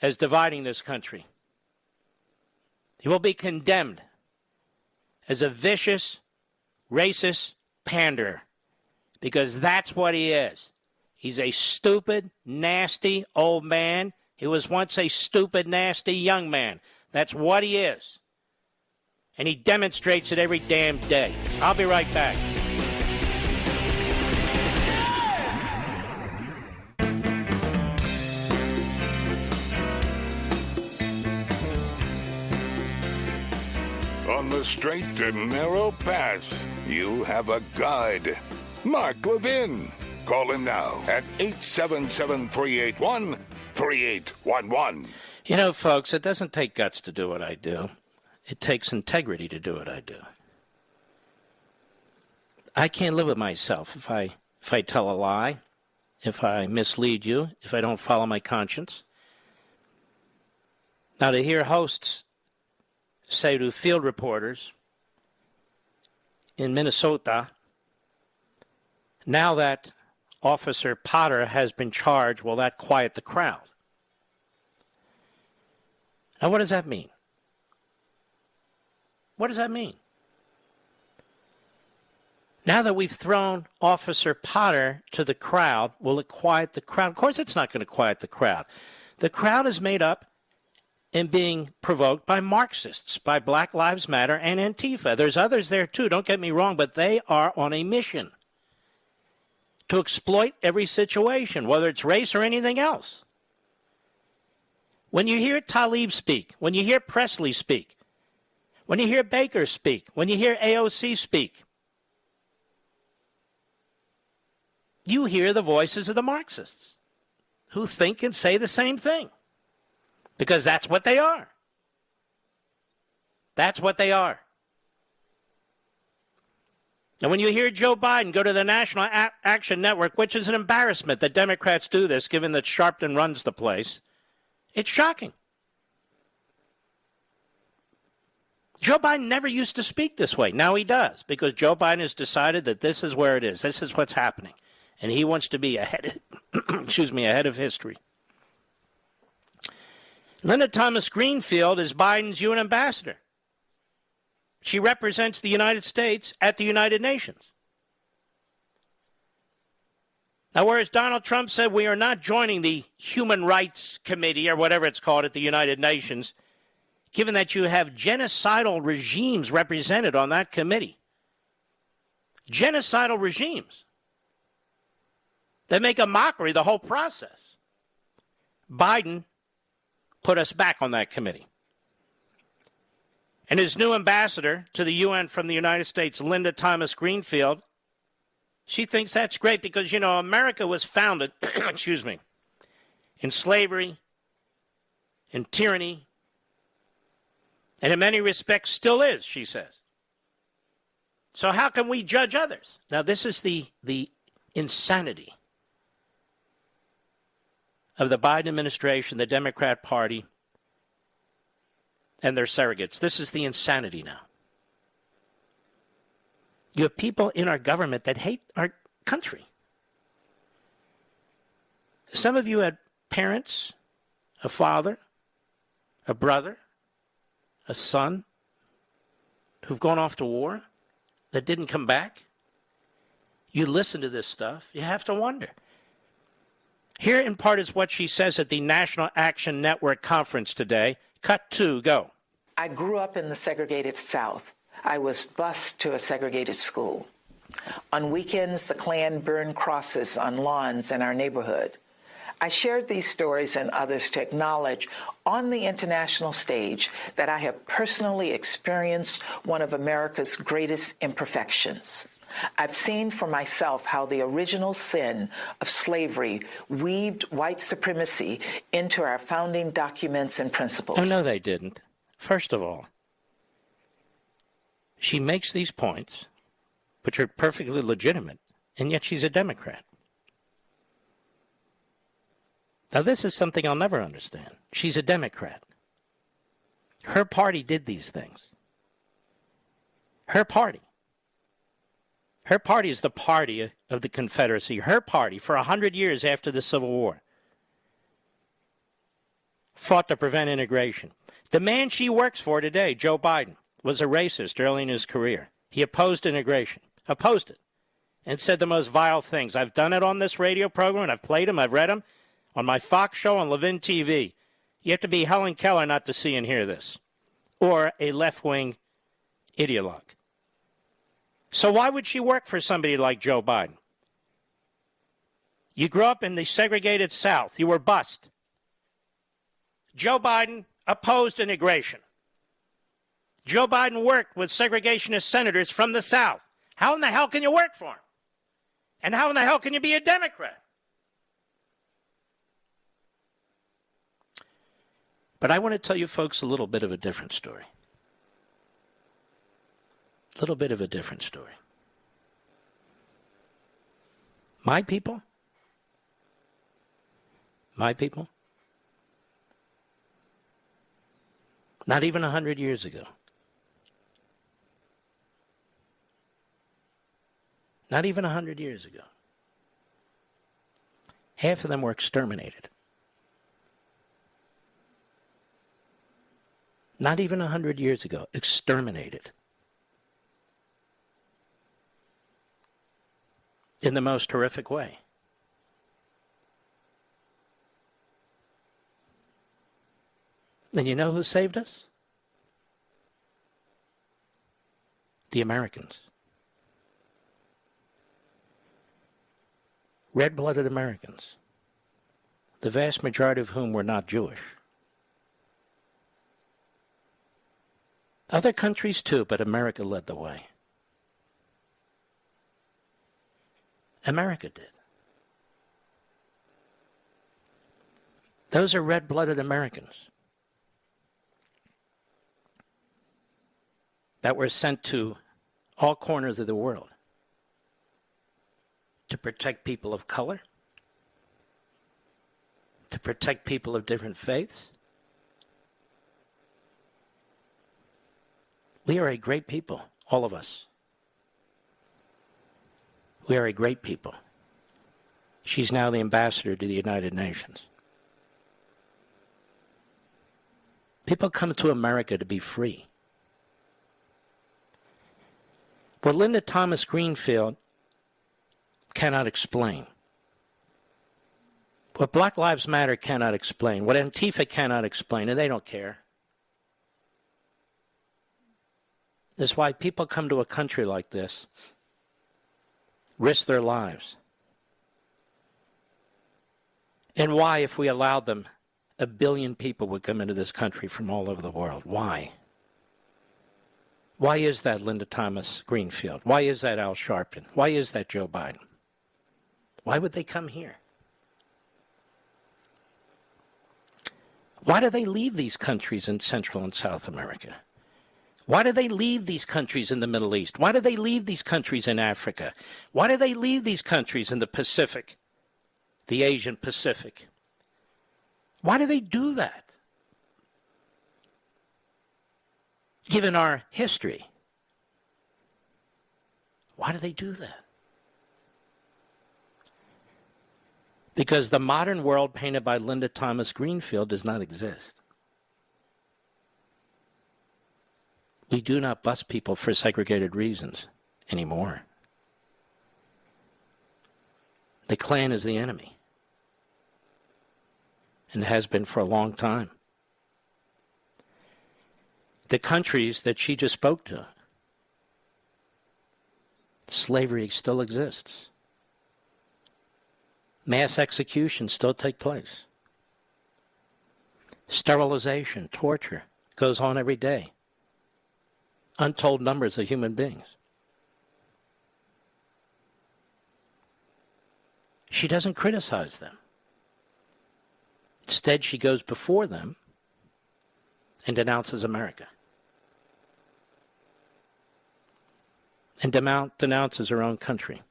as dividing this country. He will be condemned as a vicious, racist panderer, because that's what he is. He's a stupid, nasty old man. He was once a stupid, nasty young man. That's what he is. And he demonstrates it every damn day. I'll be right back. On the straight and narrow path, you have a guide. Mark Levin. Call him now at 877-381-3811. You know, folks, it doesn't take guts to do what I do. It takes integrity to do what I do. I can't live with myself if I tell a lie, if I mislead you, if I don't follow my conscience. Now, to hear hosts say to field reporters in Minnesota, now that Officer Potter has been charged, will that quiet the crowd? Now, what does that mean? What does that mean? Now that we've thrown Officer Potter to the crowd, will it quiet the crowd? Of course it's not going to quiet the crowd. The crowd is made up and being provoked by Marxists, by Black Lives Matter and Antifa. There's others there too, don't get me wrong, but they are on a mission to exploit every situation, whether it's race or anything else. When you hear Tlaib speak, when you hear Presley speak, when you hear Baker speak, when you hear AOC speak, you hear the voices of the Marxists who think and say the same thing. Because that's what they are. That's what they are. And when you hear Joe Biden go to the National Action Network, which is an embarrassment that Democrats do this, given that Sharpton runs the place, it's shocking. Joe Biden never used to speak this way. Now he does, because Joe Biden has decided that this is where it is. This is what's happening. And he wants to be ahead of history. Linda Thomas Greenfield is Biden's UN ambassador. She represents the United States at the United Nations. Now, whereas Donald Trump said we are not joining the Human Rights Committee or whatever it's called at the United Nations, given that you have genocidal regimes represented on that committee. Genocidal regimes that make a mockery of the whole process. Biden put us back on that committee. And his new ambassador to the UN from the United States, Linda Thomas Greenfield, she thinks that's great because, you know, America was founded, in slavery, in tyranny, and in many respects still is, she says. So how can we judge others? Now, this is the insanity of the Biden administration, the Democrat Party, and their surrogates. This is the insanity now. You have people in our government that hate our country. Some of you had parents, a father, a brother, a son who've gone off to war that didn't come back. You listen to this stuff, you have to wonder. Here in part is what she says at the National Action Network conference today. Cut 2, go. I grew up in the segregated South. I was bused to a segregated school. On weekends, the Klan burned crosses on lawns in our neighborhood. I shared these stories and others to acknowledge on the international stage that I have personally experienced one of America's greatest imperfections. I've seen for myself how the original sin of slavery weaved white supremacy into our founding documents and principles. Oh, no, they didn't. First of all, she makes these points, which are perfectly legitimate, and yet she's a Democrat. Now, this is something I'll never understand. She's a Democrat. Her party did these things. Her party. Her party is the party of the Confederacy. Her party, for 100 years after the Civil War, fought to prevent integration. The man she works for today, Joe Biden, was a racist early in his career. He opposed integration, opposed it, and said the most vile things. I've done it on this radio program, and I've played them, I've read them, on my Fox show on Levin TV. You have to be Helen Keller not to see and hear this, or a left-wing ideologue. So why would she work for somebody like Joe Biden? You grew up in the segregated South. You were bused. Joe Biden opposed integration. Joe Biden worked with segregationist senators from the South. How in the hell can you work for him? And how in the hell can you be a Democrat? But I want to tell you folks a little bit of a different story. A little bit of a different story. My people, not even 100 years ago, not even 100 years ago, half of them were exterminated. Not even 100 years ago, exterminated. In the most horrific way. And you know who saved us? The Americans. Red-blooded Americans. The vast majority of whom were not Jewish. Other countries too, but America led the way. America did. Those are red-blooded Americans that were sent to all corners of the world to protect people of color, to protect people of different faiths. We are a great people, all of us. We are a great people. She's now the ambassador to the United Nations. People come to America to be free. What Linda Thomas Greenfield cannot explain, what Black Lives Matter cannot explain, what Antifa cannot explain, and they don't care, is why people come to a country like this, risk their lives. And why, if we allowed them, 1 billion people would come into this country from all over the world. Why? Why is that Linda Thomas Greenfield? Why is that Al Sharpton? Why is that Joe Biden? Why would they come here? Why do they leave these countries in Central and South America? Why do they leave these countries in the Middle East? Why do they leave these countries in Africa? Why do they leave these countries in the Pacific, the Asian Pacific? Why do they do that? Given our history, why do they do that? Because the modern world painted by Linda Thomas Greenfield does not exist. We do not bus people for segregated reasons anymore. The Klan is the enemy, and has been for a long time. The countries that she just spoke to, Slavery still exists. Mass executions still take place. Sterilization, torture goes on every day. Untold numbers of human beings. She doesn't criticize them. Instead, she goes before them and denounces America. And denounces her own country.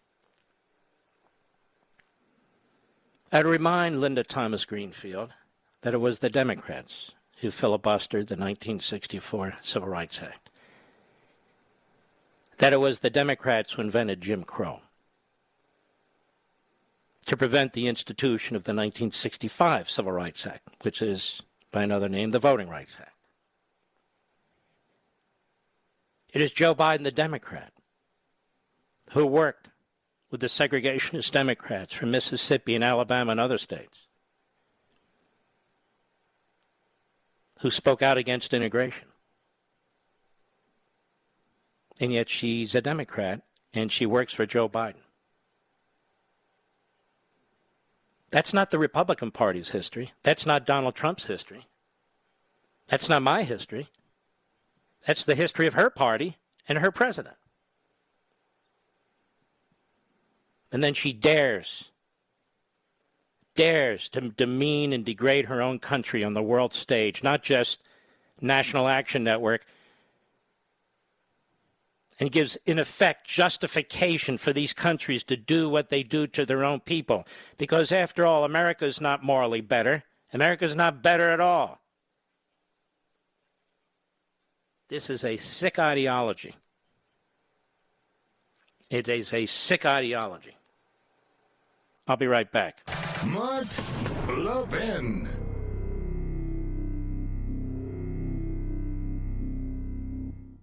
I'd remind Linda Thomas Greenfield that it was the Democrats who filibustered the 1964 Civil Rights Act. That it was the Democrats who invented Jim Crow to prevent the institution of the 1965 Civil Rights Act, which is, by another name, the Voting Rights Act. It is Joe Biden, the Democrat, who worked with the segregationist Democrats from Mississippi and Alabama and other states, who spoke out against integration. And yet she's a Democrat, and she works for Joe Biden. That's not the Republican Party's history. That's not Donald Trump's history. That's not my history. That's the history of her party and her president. And then she dares to demean and degrade her own country on the world stage, not just National Action Network, and gives, in effect, justification for these countries to do what they do to their own people. Because, after all, America is not morally better. America is not better at all. This is a sick ideology. It is a sick ideology. I'll be right back. Mark Levin.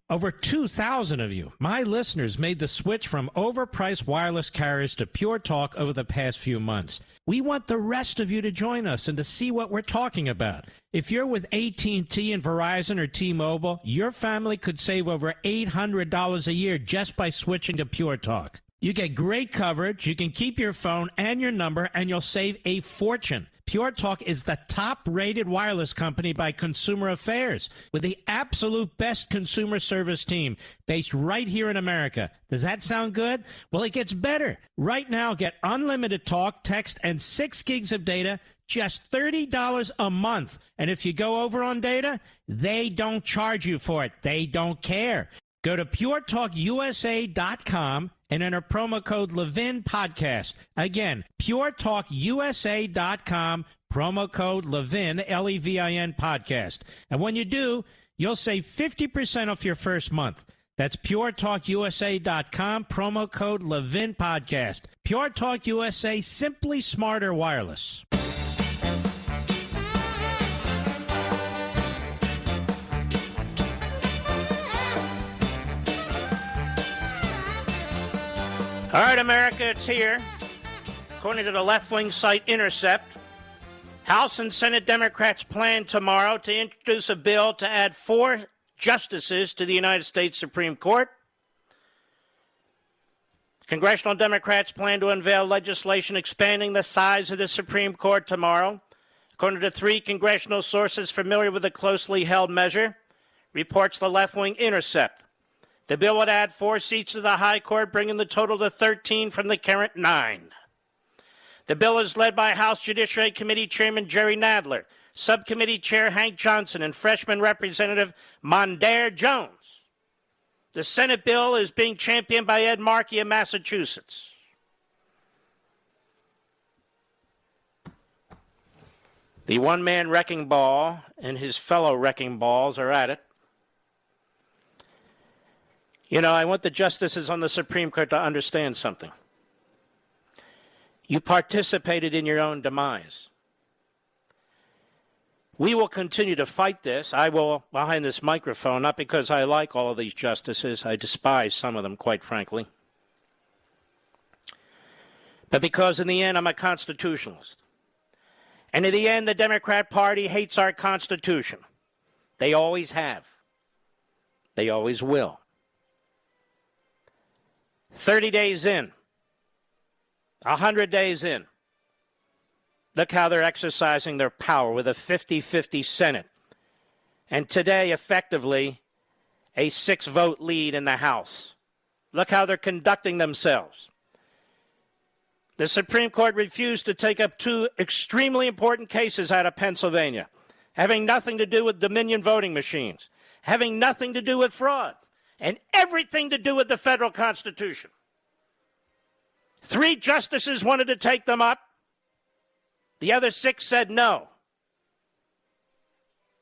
Over 2,000 of you, my listeners, made the switch from overpriced wireless carriers to Pure Talk over the past few months. We want the rest of you to join us and to see what we're talking about. If you're with AT&T and Verizon or T-Mobile, your family could save over $800 a year just by switching to Pure Talk. You get great coverage, you can keep your phone and your number, and you'll save a fortune. Pure Talk is the top-rated wireless company by Consumer Affairs, with the absolute best consumer service team based right here in America. Does that sound good? Well, it gets better. Right now, get unlimited talk, text, and 6 gigs of data, just $30 a month. And if you go over on data, they don't charge you for it. They don't care. Go to puretalkusa.com and enter promo code Levin Podcast. Again, puretalkusa.com, promo code Levin, Levin Podcast. And when you do, you'll save 50% off your first month. That's puretalkusa.com, promo code Levin Podcast. Pure Talk USA, simply smarter wireless. All right, America, it's here. According to the left-wing site Intercept, House and Senate Democrats plan tomorrow to introduce a bill to add 4 justices to the United States Supreme Court. Congressional Democrats plan to unveil legislation expanding the size of the Supreme Court tomorrow. According to 3 congressional sources familiar with the closely held measure, reports the left-wing Intercept. The bill would add 4 seats to the High Court, bringing the total to 13 from the current 9. The bill is led by House Judiciary Committee Chairman Jerry Nadler, Subcommittee Chair Hank Johnson, and Freshman Representative Mondaire Jones. The Senate bill is being championed by Ed Markey of Massachusetts. The one-man wrecking ball and his fellow wrecking balls are at it. You know, I want the justices on the Supreme Court to understand something. You participated in your own demise. We will continue to fight this. I will, behind this microphone, not because I like all of these justices. I despise some of them, quite frankly. But because in the end, I'm a constitutionalist. And in the end, the Democrat Party hates our Constitution. They always have. They always will. 30 days in, 100 days in, look how they're exercising their power with a 50-50 Senate. And today, effectively, a 6-vote lead in the House. Look how they're conducting themselves. The Supreme Court refused to take up 2 extremely important cases out of Pennsylvania, having nothing to do with Dominion voting machines, having nothing to do with fraud, and everything to do with the federal Constitution. 3 justices wanted to take them up. The other 6 said no,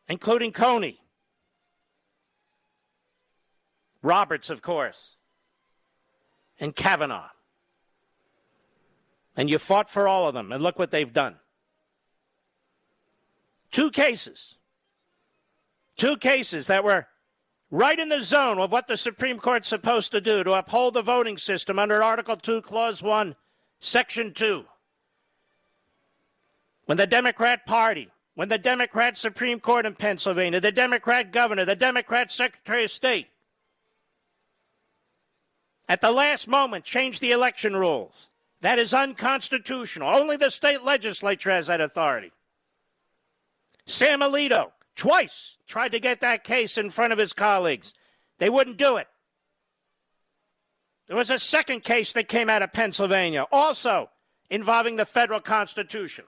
including Coney. Roberts, of course, and Kavanaugh. And you fought for all of them, and look what they've done. 2 cases. 2 cases that were right in the zone of what the Supreme Court's supposed to do, to uphold the voting system under Article 2, Clause 1, Section 2. When the Democrat Party, when the Democrat Supreme Court in Pennsylvania, the Democrat governor, the Democrat Secretary of State, at the last moment changed the election rules. That is unconstitutional. Only the state legislature has that authority. Sam Alito, twice, tried to get that case in front of his colleagues. They wouldn't do it. There was a second case that came out of Pennsylvania, also involving the federal Constitution.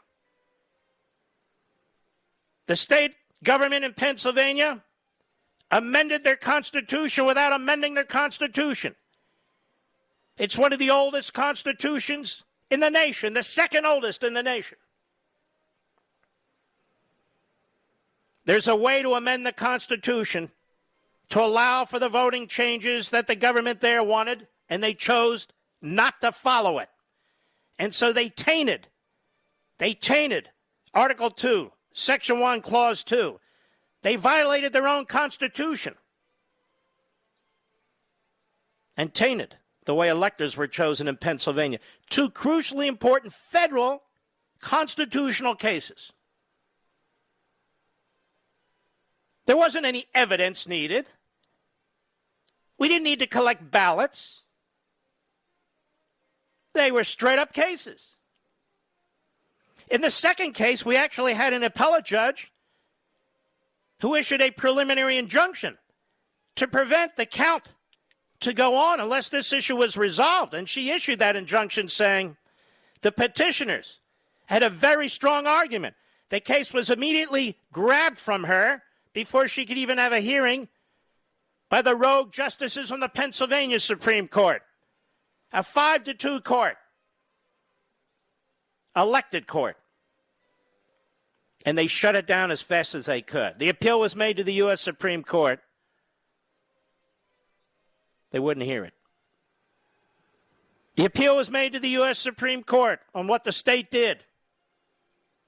The state government in Pennsylvania amended their Constitution without amending their Constitution. It's one of the oldest constitutions in the nation, the second oldest in the nation. There's a way to amend the Constitution to allow for the voting changes that the government there wanted, and they chose not to follow it. And so they tainted Article 2, Section 1, Clause 2. They violated their own Constitution and tainted the way electors were chosen in Pennsylvania. 2 crucially important federal constitutional cases. There wasn't any evidence needed. We didn't need to collect ballots. They were straight-up cases. In the second case, we actually had an appellate judge who issued a preliminary injunction to prevent the count to go on unless this issue was resolved. And she issued that injunction saying the petitioners had a very strong argument. The case was immediately grabbed from her before she could even have a hearing by the rogue justices on the Pennsylvania Supreme Court. A 5-2 court. Elected court. And they shut it down as fast as they could. The appeal was made to the U.S. Supreme Court. They wouldn't hear it. The appeal was made to the U.S. Supreme Court on what the state did.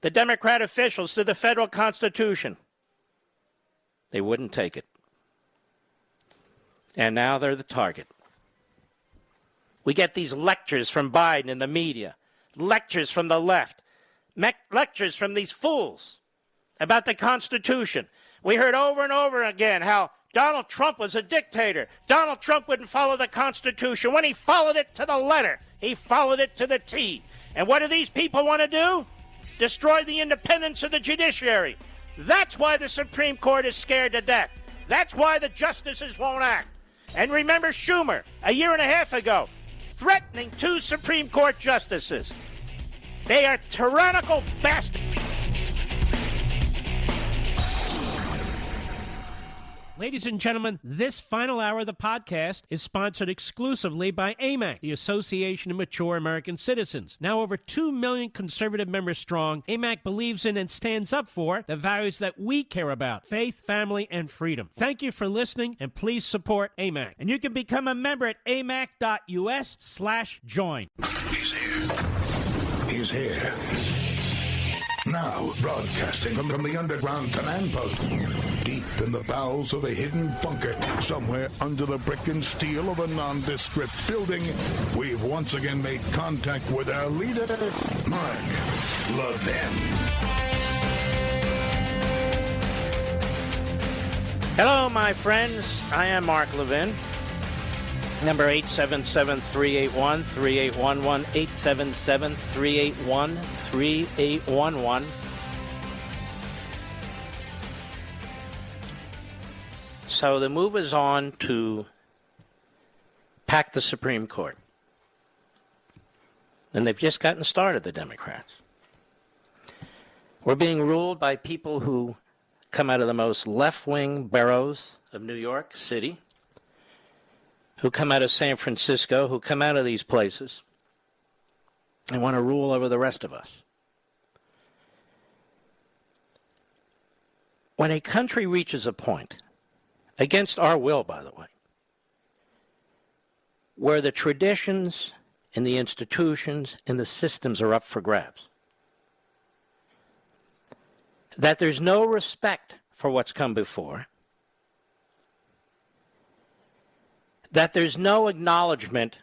The Democrat officials to the federal Constitution. They wouldn't take it. And now they're the target. We get these lectures from Biden in the media, lectures from the left, lectures from these fools about the Constitution. We heard over and over again how Donald Trump was a dictator. Donald Trump wouldn't follow the Constitution. When he followed it to the letter, he followed it to the T. And what do these people want to do? Destroy the independence of the judiciary. That's why the Supreme Court is scared to death. That's why the justices won't act. And remember Schumer, a year and a half ago, threatening 2 Supreme Court justices. They are tyrannical bastards. Ladies and gentlemen, this final hour of the podcast is sponsored exclusively by AMAC, the Association of Mature American Citizens. Now over 2 million conservative members strong, AMAC believes in and stands up for the values that we care about: faith, family, and freedom. Thank you for listening, and please support AMAC. And you can become a member at amac.us/join. He's here. He's here. Now, broadcasting from the underground command post, deep in the bowels of a hidden bunker, somewhere under the brick and steel of a nondescript building, we've once again made contact with our leader, Mark Levin. Hello, my friends. I am Mark Levin. Number 877-381-3811, 877-381-3811. So the move is on to pack the Supreme Court. And they've just gotten started, the Democrats. We're being ruled by people who come out of the most left-wing boroughs of New York City, who come out of San Francisco, who come out of these places and want to rule over the rest of us. When a country reaches a point, against our will, by the way, where the traditions and the institutions and the systems are up for grabs, that there's no respect for what's come before, that there's no acknowledgement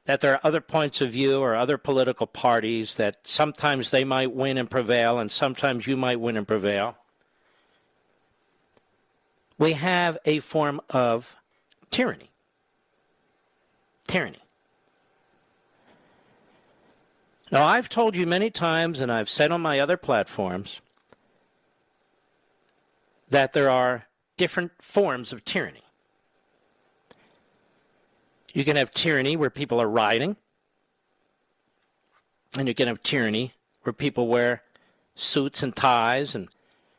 that there are other points of view or other political parties, that sometimes they might win and prevail and sometimes you might win and prevail. We have a form of tyranny. Tyranny. Now, I've told you many times, and I've said on my other platforms, that there are different forms of tyranny. You can have tyranny where people are rioting, and you can have tyranny where people wear suits and ties and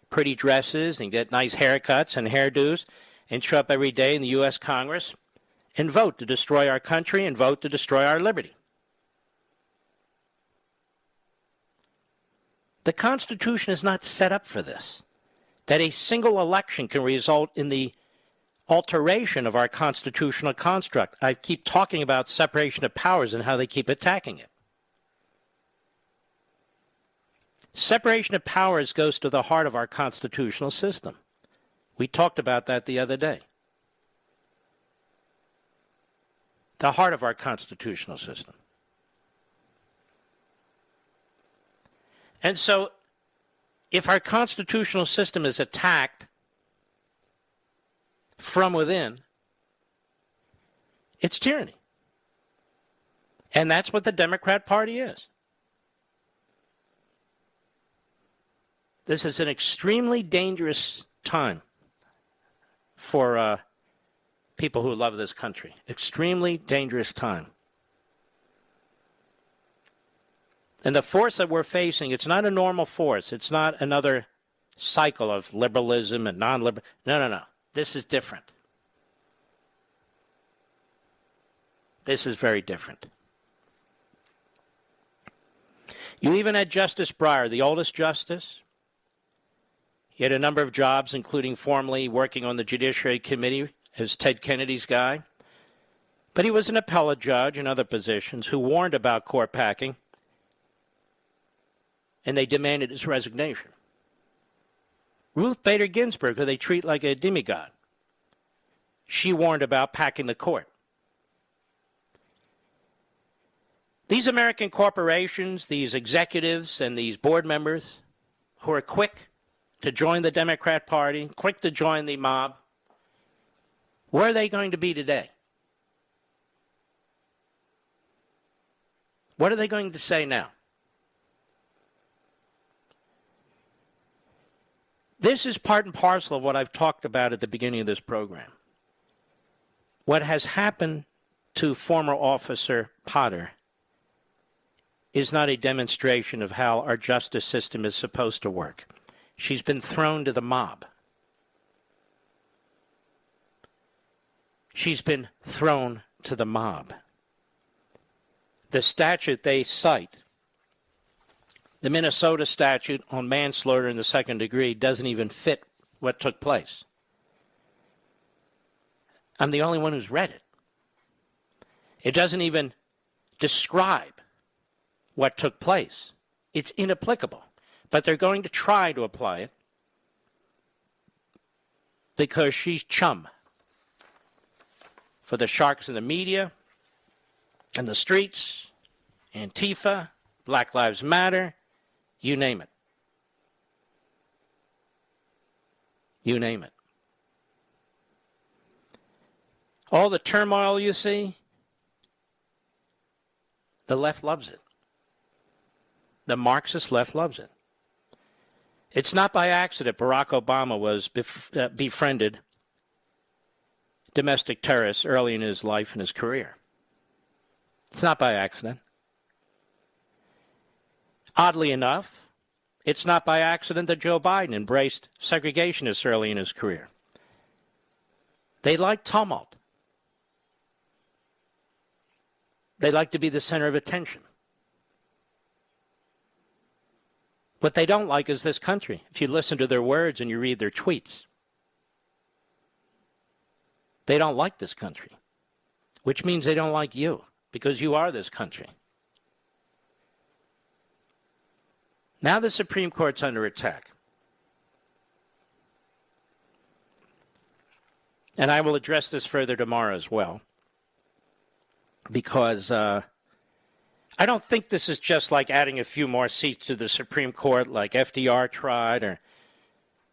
pretty dresses and get nice haircuts and hairdos and show up every day in the U.S. Congress and vote to destroy our country and vote to destroy our liberty. The Constitution is not set up for this, that a single election can result in the alteration of our constitutional construct. I keep talking about separation of powers and how they keep attacking it. Separation of powers goes to the heart of our constitutional system. We talked about that the other day. The heart of our constitutional system. And so, if our constitutional system is attacked from within, it's tyranny. And that's what the Democrat Party is. This is an extremely dangerous time for people who love this country. Extremely dangerous time. And the force that we're facing, it's not a normal force. It's not another cycle of liberalism and non-liberal. No. This is different. This is very different. You even had Justice Breyer, the oldest justice. He had a number of jobs, including formerly working on the Judiciary Committee as Ted Kennedy's guy. But he was an appellate judge and other positions who warned about court packing, and they demanded his resignation. Ruth Bader Ginsburg, who they treat like a demigod, she warned about packing the court. These American corporations, these executives and these board members who are quick to join the Democrat Party, quick to join the mob, where are they going to be today? What are they going to say now? This is part and parcel of what I've talked about at the beginning of this program. What has happened to former officer Potter is not a demonstration of how our justice system is supposed to work. She's been thrown to the mob. She's been thrown to the mob. The statute they cite, the Minnesota statute on manslaughter in the second degree, doesn't even fit what took place. I'm the only one who's read it. It doesn't even describe what took place. It's inapplicable. But they're going to try to apply it because she's chum for the sharks in the media and the streets, Antifa, Black Lives Matter, you name it. You name it. All the turmoil you see, the left loves it. The Marxist left loves it. It's not by accident Barack Obama was befriended domestic terrorists early in his life and his career. It's not by accident. Oddly enough, it's not by accident that Joe Biden embraced segregationists early in his career. They like tumult. They like to be the center of attention. What they don't like is this country, if you listen to their words and you read their tweets. They don't like this country, which means they don't like you, because you are this country. Now the Supreme Court's under attack. And I will address this further tomorrow as well, because I don't think this is just like adding a few more seats to the Supreme Court like FDR tried or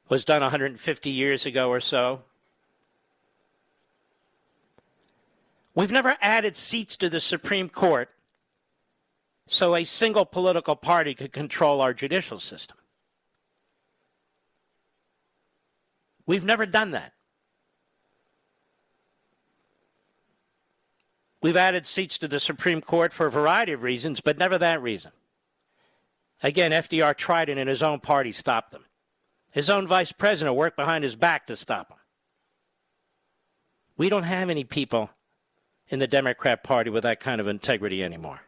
was done 150 years ago or so. We've never added seats to the Supreme Court so a single political party could control our judicial system. We've never done that. We've added seats to the Supreme Court for a variety of reasons, but never that reason. Again, FDR tried it and his own party stopped them. His own vice president worked behind his back to stop him. We don't have any people in the Democrat Party with that kind of integrity anymore.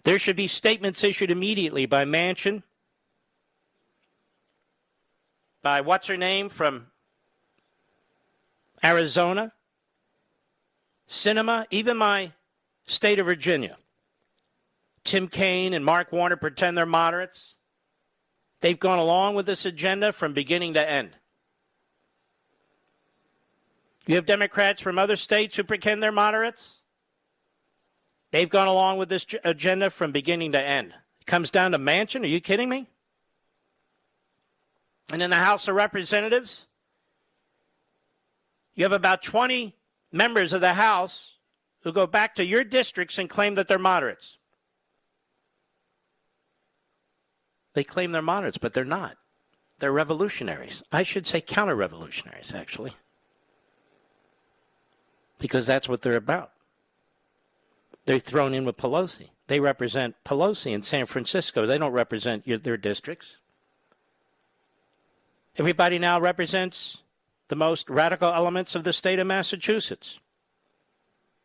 There should be statements issued immediately by Manchin, by what's-her-name from Arizona, Sinema, even my state of Virginia. Tim Kaine and Mark Warner pretend they're moderates. They've gone along with this agenda from beginning to end. You have Democrats from other states who pretend they're moderates. They've gone along with this agenda from beginning to end. It comes down to Manchin. Are you kidding me? And in the House of Representatives, you have about 20 members of the House who go back to your districts and claim that they're moderates. They claim they're moderates, but they're not. They're revolutionaries. I should say counter-revolutionaries, actually. Because that's what they're about. They're thrown in with Pelosi. They represent Pelosi in San Francisco. They don't represent their districts. Everybody now represents the most radical elements of the state of Massachusetts.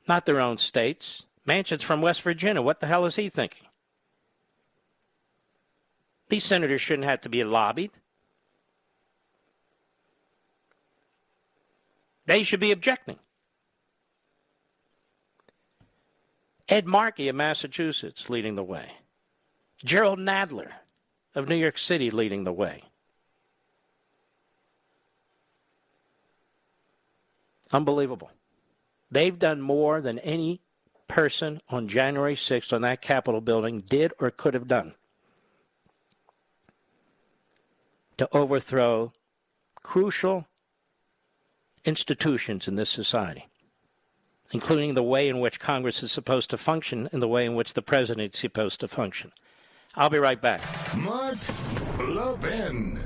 Not their own states. Manchin's from West Virginia. What the hell is he thinking? These senators shouldn't have to be lobbied. They should be objecting. Ed Markey of Massachusetts leading the way. Gerald Nadler of New York City leading the way. Unbelievable. They've done more than any person on January 6th on that Capitol building did or could have done to overthrow crucial institutions in this society, including the way in which Congress is supposed to function and the way in which the president is supposed to function. I'll be right back. Mark Levin.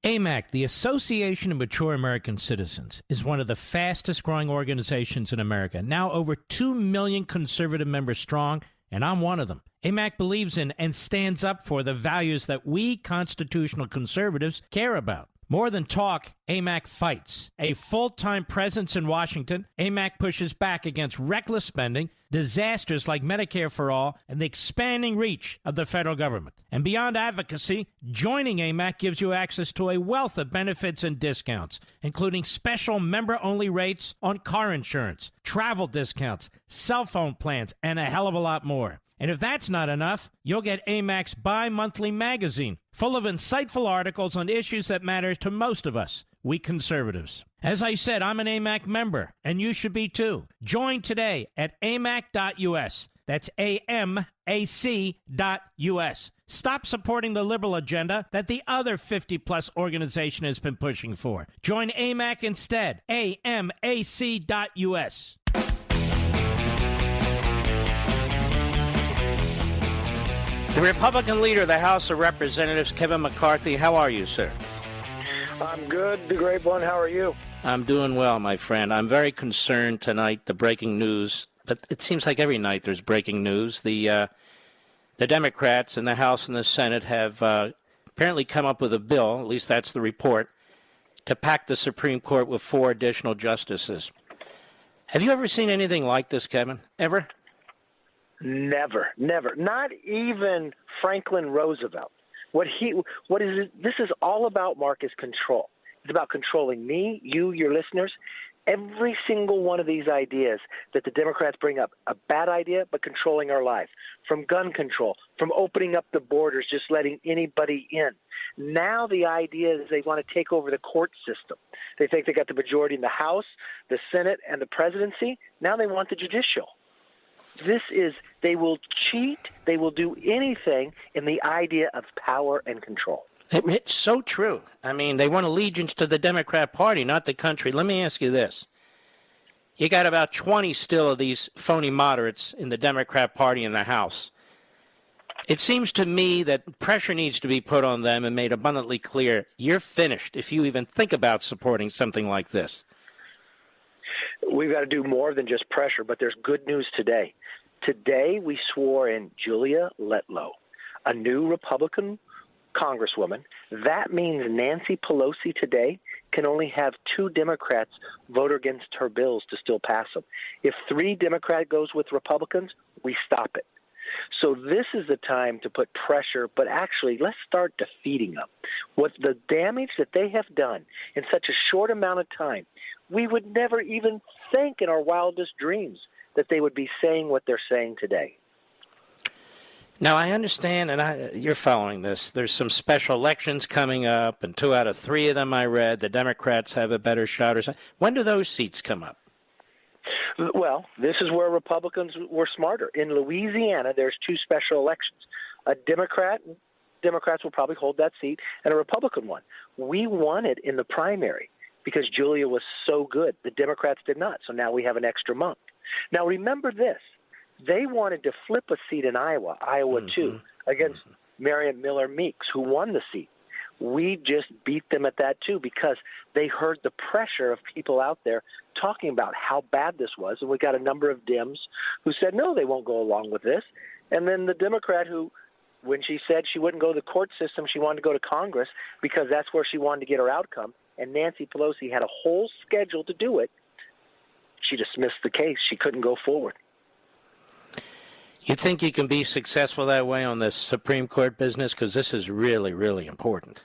AMAC, the Association of Mature American Citizens, is one of the fastest-growing organizations in America, now over 2 million conservative members strong, and I'm one of them. AMAC believes in and stands up for the values that we constitutional conservatives care about. More than talk, AMAC fights. A full-time presence in Washington, AMAC pushes back against reckless spending, disasters like Medicare for All, and the expanding reach of the federal government. And beyond advocacy, joining AMAC gives you access to a wealth of benefits and discounts, including special member-only rates on car insurance, travel discounts, cell phone plans, and a hell of a lot more. And if that's not enough, you'll get AMAC's bi-monthly magazine, full of insightful articles on issues that matter to most of us, we conservatives. As I said, I'm an AMAC member, and you should be too. Join today at amac.us. That's AMAC.us. Stop supporting the liberal agenda that the other 50-plus organization has been pushing for. Join AMAC instead. AMAC.us. The Republican leader of the House of Representatives, Kevin McCarthy. How are you, sir? I'm good, the great one. How are you? I'm doing well, my friend. I'm very concerned tonight, the breaking news, but it seems like every night there's breaking news. The Democrats in the House and the Senate have apparently come up with a bill, at least that's the report, to pack the Supreme Court with 4 additional justices. Have you ever seen anything like this, Kevin? Ever? Never. Not even Franklin Roosevelt. This is all about, Mark, is control. It's about controlling me, you, your listeners. Every single one of these ideas that the Democrats bring up, a bad idea, but controlling our lives. From gun control, from opening up the borders, just letting anybody in. Now the idea is they want to take over the court system. They think they got the majority in the House, the Senate, and the presidency. Now they want the judicial. They will cheat, they will do anything in the idea of power and control. It's so true. I mean, they want allegiance to the Democrat Party, not the country. Let me ask you this. You got about 20 still of these phony moderates in the Democrat Party in the House. It seems to me that pressure needs to be put on them and made abundantly clear, you're finished if you even think about supporting something like this. We've got to do more than just pressure, but there's good news today. Today we swore in Julia Letlow, a new Republican Congresswoman. That means Nancy Pelosi today can only have 2 Democrats vote against her bills to still pass them. If 3 Democrats goes with Republicans, we stop it. So this is the time to put pressure, but actually let's start defeating them. What the damage that they have done in such a short amount of time, we would never even think in our wildest dreams that they would be saying what they're saying today. Now, I understand, and you're following this. There's some special elections coming up, and 2 out of 3 of them I read, the Democrats have a better shot or something. When do those seats come up? Well, this is where Republicans were smarter. In Louisiana, there's 2 special elections. A Democrats will probably hold that seat, and a Republican one. We won it in the primary because Julia was so good. The Democrats did not, so now we have an extra month. Now, remember this. They wanted to flip a seat in Iowa 2, against Marion Miller Meeks, who won the seat. We just beat them at that, too, because they heard the pressure of people out there talking about how bad this was. And we got a number of Dems who said, no, they won't go along with this. And then the Democrat who, when she said she wouldn't go to the court system, she wanted to go to Congress because that's where she wanted to get her outcome. And Nancy Pelosi had a whole schedule to do it. She dismissed the case. She couldn't go forward. You think you can be successful that way on this Supreme Court business? Because this is really, really important.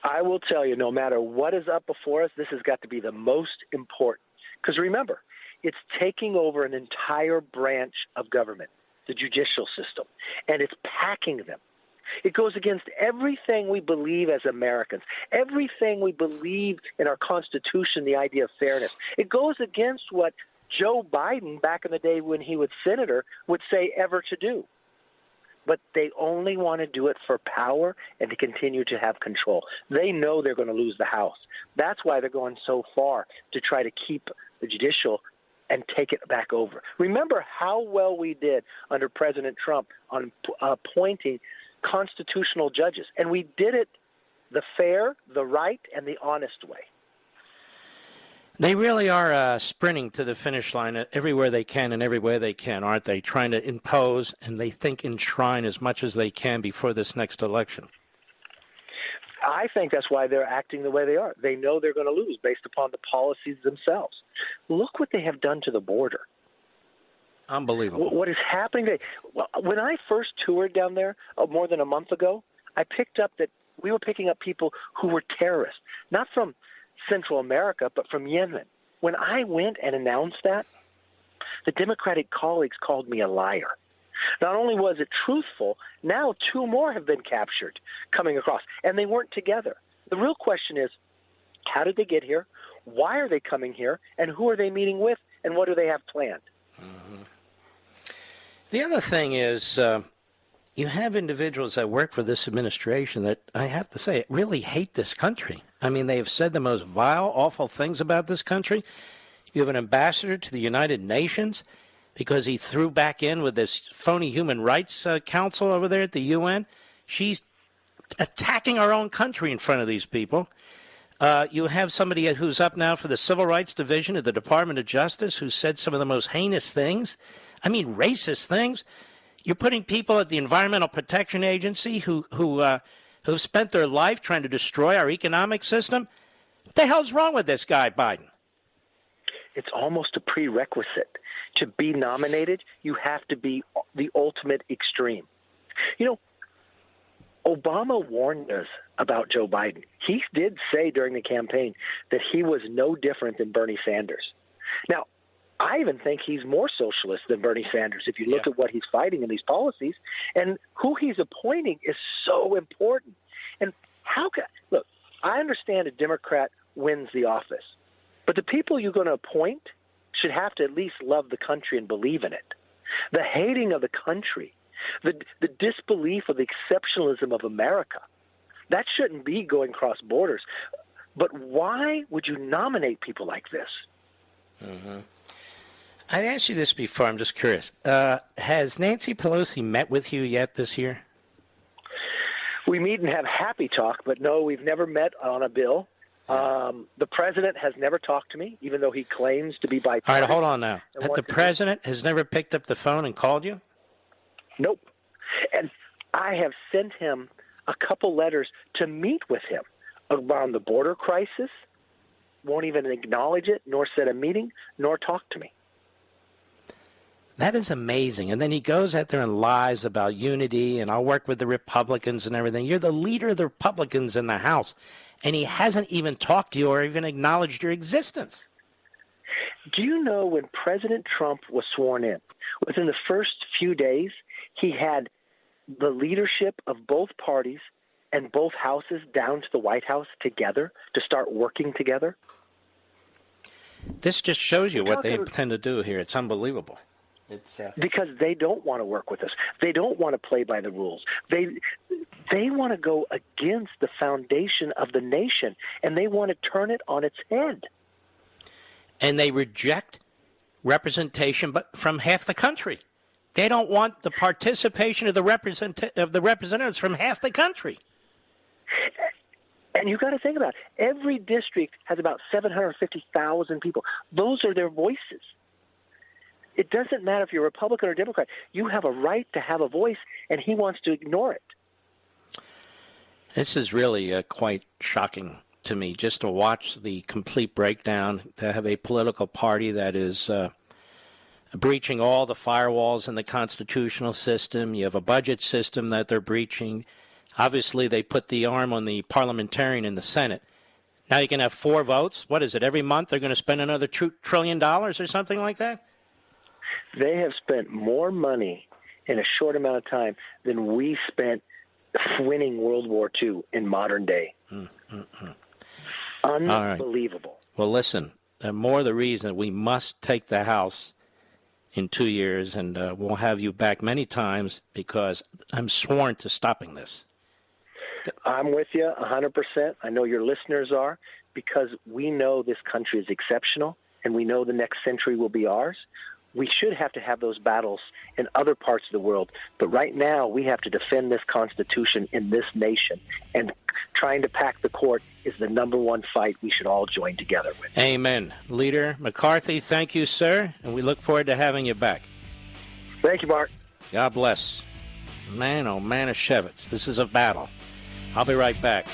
I will tell you, no matter what is up before us, this has got to be the most important. Because remember, it's taking over an entire branch of government, the judicial system, and it's packing them. It goes against everything we believe as Americans, everything we believe in our Constitution, the idea of fairness. It goes against what Joe Biden, back in the day when he was senator, would say ever to do. But they only want to do it for power and to continue to have control. They know they're going to lose the House. That's why they're going so far to try to keep the judicial and take it back over. Remember how well we did under President Trump on appointing constitutional judges. And we did it the fair, the right, and the honest way. They really are sprinting to the finish line everywhere they can and every way they can, aren't they? Trying to impose, and they think enshrine as much as they can before this next election. I think that's why they're acting the way they are. They know they're going to lose based upon the policies themselves. Look what they have done to the border. Unbelievable. What is happening today? Well, when I first toured down there more than a month ago, I picked up that we were picking up people who were terrorists, not from Central America, but from Yemen. When I went and announced that, the Democratic colleagues called me a liar. Not only was it truthful, now 2 more have been captured coming across, and they weren't together. The real question is, how did they get here? Why are they coming here? And who are they meeting with? And what do they have planned? The other thing is you have individuals that work for this administration that, I have to say, really hate this country. I mean, they have said the most vile, awful things about this country. You have an ambassador to the United Nations because he threw back in with this phony human rights council over there at the UN. She's attacking our own country in front of these people. You have somebody who's up now for the Civil Rights Division of the Department of Justice who said some of the most heinous things. I mean, racist things. You're putting people at the Environmental Protection Agency who've spent their life trying to destroy our economic system. What the hell's wrong with this guy, Biden? It's almost a prerequisite. To be nominated, you have to be the ultimate extreme. You know, Obama warned us about Joe Biden. He did say during the campaign that he was no different than Bernie Sanders. Now, I even think he's more socialist than Bernie Sanders if you look at what he's fighting in these policies. And who he's appointing is so important. And look, I understand a Democrat wins the office, but the people you're going to appoint should have to at least love the country and believe in it. The hating of the country, the disbelief of the exceptionalism of America, that shouldn't be going across borders. But why would you nominate people like this? Mm-hmm. I asked you this before. I'm just curious. Has Nancy Pelosi met with you yet this year? We meet and have happy talk, but no, we've never met on a bill. The president has never talked to me, even though he claims to be bipartisan. All right, hold on now. The president has never picked up the phone and called you? Nope. And I have sent him a couple letters to meet with him around the border crisis, won't even acknowledge it, nor set a meeting, nor talk to me. That is amazing. And then he goes out there and lies about unity, and I'll work with the Republicans and everything. You're the leader of the Republicans in the House, and he hasn't even talked to you or even acknowledged your existence. Do you know when President Trump was sworn in, within the first few days, he had the leadership of both parties and both houses down to the White House together to start working together? This just shows you what they intend to do here. It's unbelievable. Because they don't want to work with us. They don't want to play by the rules. They want to go against the foundation of the nation, and they want to turn it on its head. And they reject representation but from half the country. They don't want the participation of the representatives from half the country. And you got to think about it. Every district has about 750,000 people. Those are their voices. It doesn't matter if you're Republican or Democrat. You have a right to have a voice, and he wants to ignore it. This is really quite shocking to me, just to watch the complete breakdown, to have a political party that is breaching all the firewalls in the constitutional system. You have a budget system that they're breaching. Obviously, they put the arm on the parliamentarian in the Senate. Now you can have 4 votes. What is it? Every month they're going to spend another $2 trillion or something like that? They have spent more money in a short amount of time than we spent winning World War II in modern day. Unbelievable. Right. Well, listen, more the reason we must take the House in 2 years, and we'll have you back many times because I'm sworn to stopping this. I'm with you 100%. I know your listeners are, because we know this country is exceptional, and we know the next century will be ours. We should have to have those battles in other parts of the world. But right now, we have to defend this Constitution in this nation. And trying to pack the court is the number one fight we should all join together with. Amen. Leader McCarthy, thank you, sir. And we look forward to having you back. Thank you, Mark. God bless. Man, oh, man, of Shevitz. This is a battle. I'll be right back.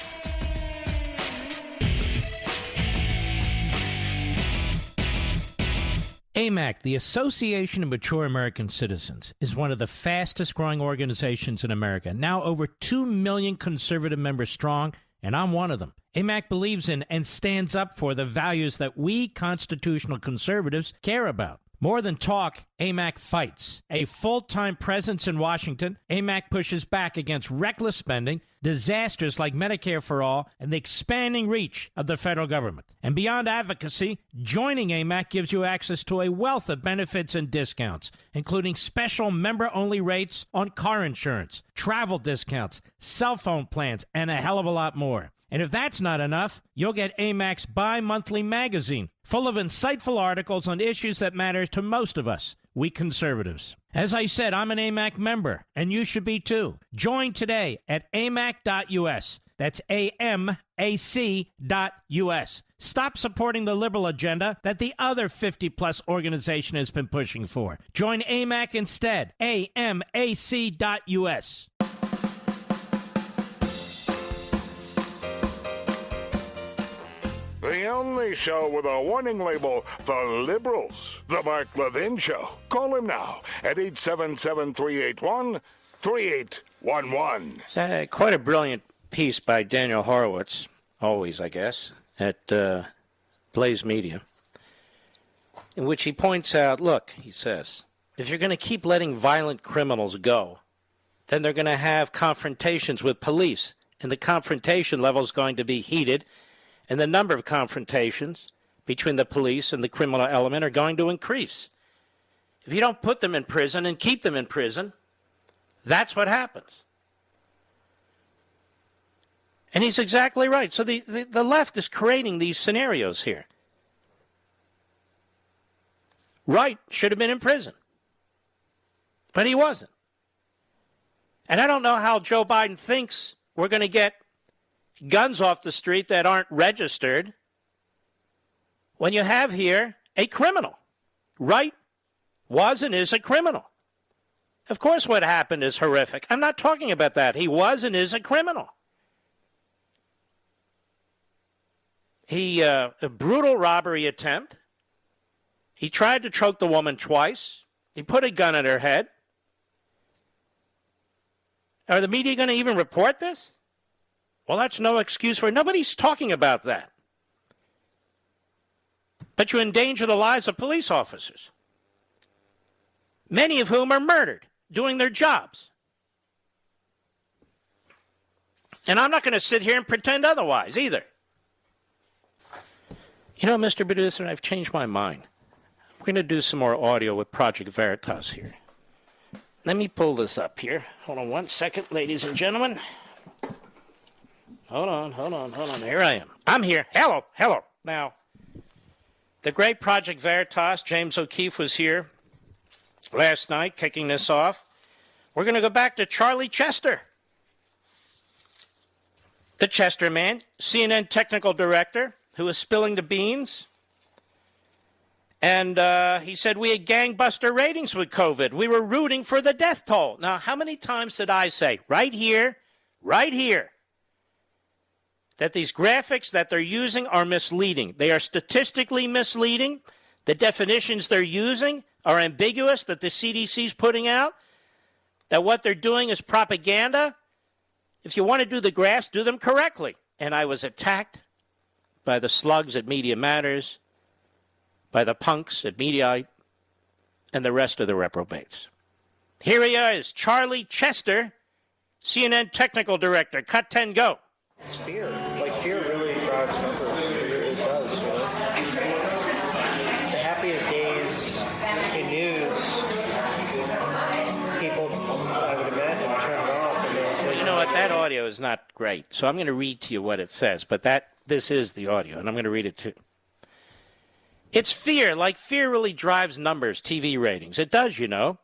AMAC, the Association of Mature American Citizens, is one of the fastest growing organizations in America, now over 2 million conservative members strong, and I'm one of them. AMAC believes in and stands up for the values that we constitutional conservatives care about. More than talk, AMAC fights. A full-time presence in Washington, AMAC pushes back against reckless spending, disasters like Medicare for All, and the expanding reach of the federal government. And beyond advocacy, joining AMAC gives you access to a wealth of benefits and discounts, including special member-only rates on car insurance, travel discounts, cell phone plans, and a hell of a lot more. And if that's not enough, you'll get AMAC's bi-monthly magazine, full of insightful articles on issues that matter to most of us, we conservatives. As I said, I'm an AMAC member, and you should be too. Join today at amac.us. That's AMAC.us. Stop supporting the liberal agenda that the other 50-plus organization has been pushing for. Join AMAC instead. AMAC.us. The only show with a warning label, The Liberals. The Mark Levin Show. Call him now at 877-381-3811. Quite a brilliant piece by Daniel Horowitz, always, I guess, at Blaze Media, in which he points out, look, he says, if you're going to keep letting violent criminals go, then they're going to have confrontations with police, and the confrontation level is going to be heated, and the number of confrontations between the police and the criminal element are going to increase. If you don't put them in prison and keep them in prison, that's what happens. And he's exactly right. So the left is creating these scenarios here. Wright should have been in prison, but he wasn't. And I don't know how Joe Biden thinks we're going to get guns off the street that aren't registered when you have here a criminal. Wright was and is a criminal. Of course what happened is horrific. I'm not talking about that. He was and is a criminal. A brutal robbery attempt. He tried to choke the woman twice. He put a gun at her head. Are the media going to even report this? Well, that's no excuse for it. Nobody's talking about that. But you endanger the lives of police officers, many of whom are murdered doing their jobs. And I'm not going to sit here and pretend otherwise either. You know, Mr. Producer, I've changed my mind. I'm going to do some more audio with Project Veritas here. Let me pull this up here. Hold on one second, ladies and gentlemen. Hold on. Here I am. I'm here. Hello. Now, the great Project Veritas, James O'Keefe, was here last night kicking this off. We're going to go back to Charlie Chester. The Chester man, CNN technical director, who was spilling the beans. And he said we had gangbuster ratings with COVID. We were rooting for the death toll. Now, how many times did I say, right here, that these graphics that they're using are misleading? They are statistically misleading. The definitions they're using are ambiguous that the CDC's putting out. That what they're doing is propaganda. If you want to do the graphs, do them correctly. And I was attacked by the slugs at Media Matters, by the punks at Mediaite, and the rest of the reprobates. Here he is, Charlie Chester, CNN technical director. Cut 10, go. It's fear. Fear really drives numbers. It does, you know. The happiest days in news, people, I would imagine, turn it off. Well, you know what? That audio is not great. So I'm going to read to you what it says. But this is the audio, and I'm going to read it too. It's fear. Fear really drives numbers, TV ratings. It does, you know.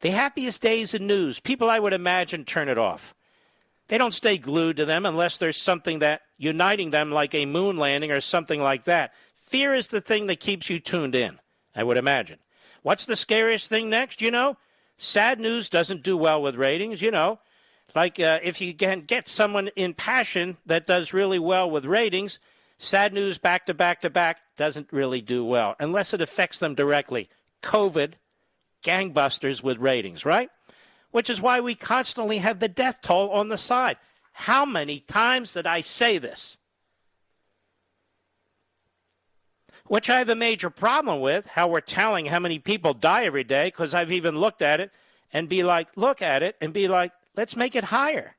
The happiest days in news, people, I would imagine, turn it off. They don't stay glued to them unless there's something that uniting them, like a moon landing or something like that. Fear is the thing that keeps you tuned in, I would imagine. What's the scariest thing next, you know? Sad news doesn't do well with ratings, you know. If you can get someone in passion that does really well with ratings, sad news back to back to back doesn't really do well, unless it affects them directly. COVID, gangbusters with ratings, right? Which is why we constantly have the death toll on the side. How many times did I say this? which I have a major problem with, how we're telling how many people die every day, because I've even looked at it and be like, look at it and be like, let's make it higher.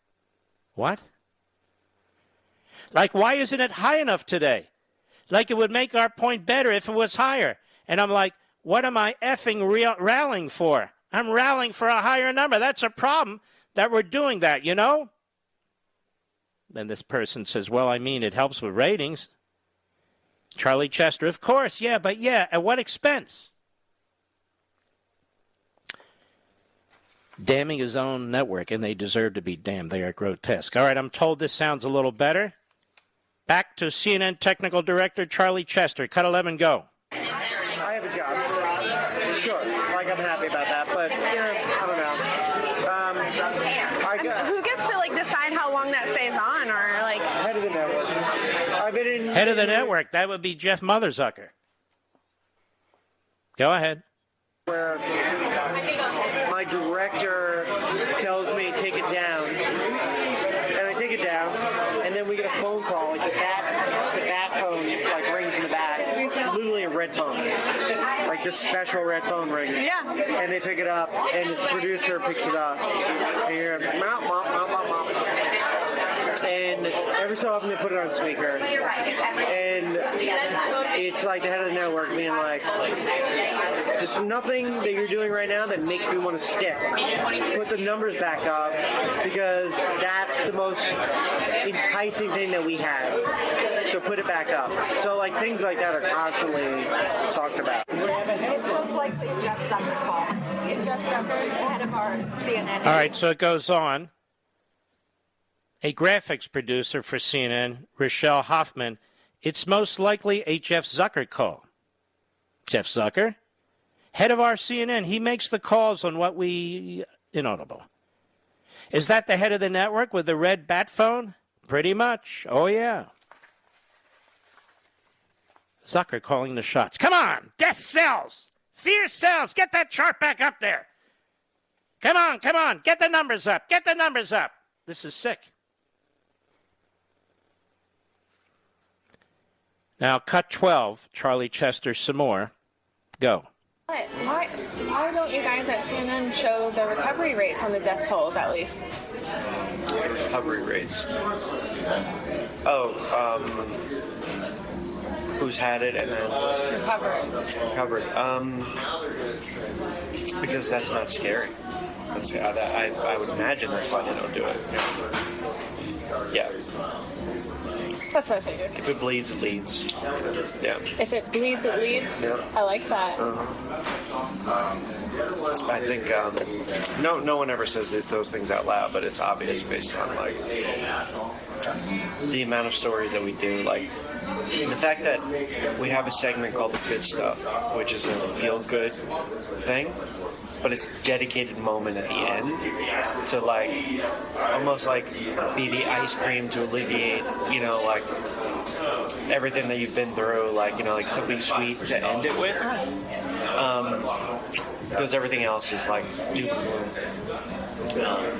What? Like, why isn't it high enough today? Like, it would make our point better if it was higher. And I'm like, what am I effing rallying for? I'm rallying for a higher number. That's a problem that we're doing that, you know? Then this person says, well, I mean, it helps with ratings. Charlie Chester, of course, yeah, but yeah, at what expense? Damning his own network, and they deserve to be damned. They are grotesque. All right, I'm told this sounds a little better. Back to CNN Technical Director Charlie Chester. Cut 11, go. I have a job. Sure, like I'm happy about that, but I don't know. Who gets to decide how long that stays on, or head of the network? I've been in head of the network. That would be Jeff Motherzucker. Go ahead. Where my director tells me to take it down, and I take it down, and then we get a phone call, the bat phone rings in the back. It's literally a red phone, this special red phone ring. Yeah. And they pick it up, and this producer picks it up, and you're mop, mop, mop, mop, mop. And every so often they put it on speaker, and it's like the head of the network being like, there's nothing that you're doing right now that makes me want to stick. Put the numbers back up, because that's the most enticing thing that we have. So put it back up. So things like that are constantly talked about. it's most likely Jeff Zucker call. If Jeff Zucker, the head of our CNN. All right, so it goes on. A graphics producer for CNN, Rochelle Hoffman, it's most likely a Jeff Zucker call. Jeff Zucker, head of our CNN, he makes the calls on what we inaudible. Is that the head of the network with the red bat phone? Pretty much. Oh, yeah. Zucker calling the shots. Come on, death sells. Fear sells. Get that chart back up there. Come on. Get the numbers up. This is sick. Now, cut 12, Charlie Chester, some more. Go. Why don't you guys at CNN show the recovery rates on the death tolls, at least? Recovery rates? Who's had it and then... Recovered. Because that's not scary. I would imagine that's why they don't do it. Yeah. That's what I figured. If it bleeds, it leads. Yeah. If it bleeds, it leads? Yeah. I like that. I think no one ever says those things out loud, but it's obvious based on the amount of stories that we do. The fact that we have a segment called The Good Stuff, which is a feel-good thing, but it's a dedicated moment at the end to almost be the ice cream to alleviate, everything that you've been through, something sweet to end it with. Because everything else is doom and gloom.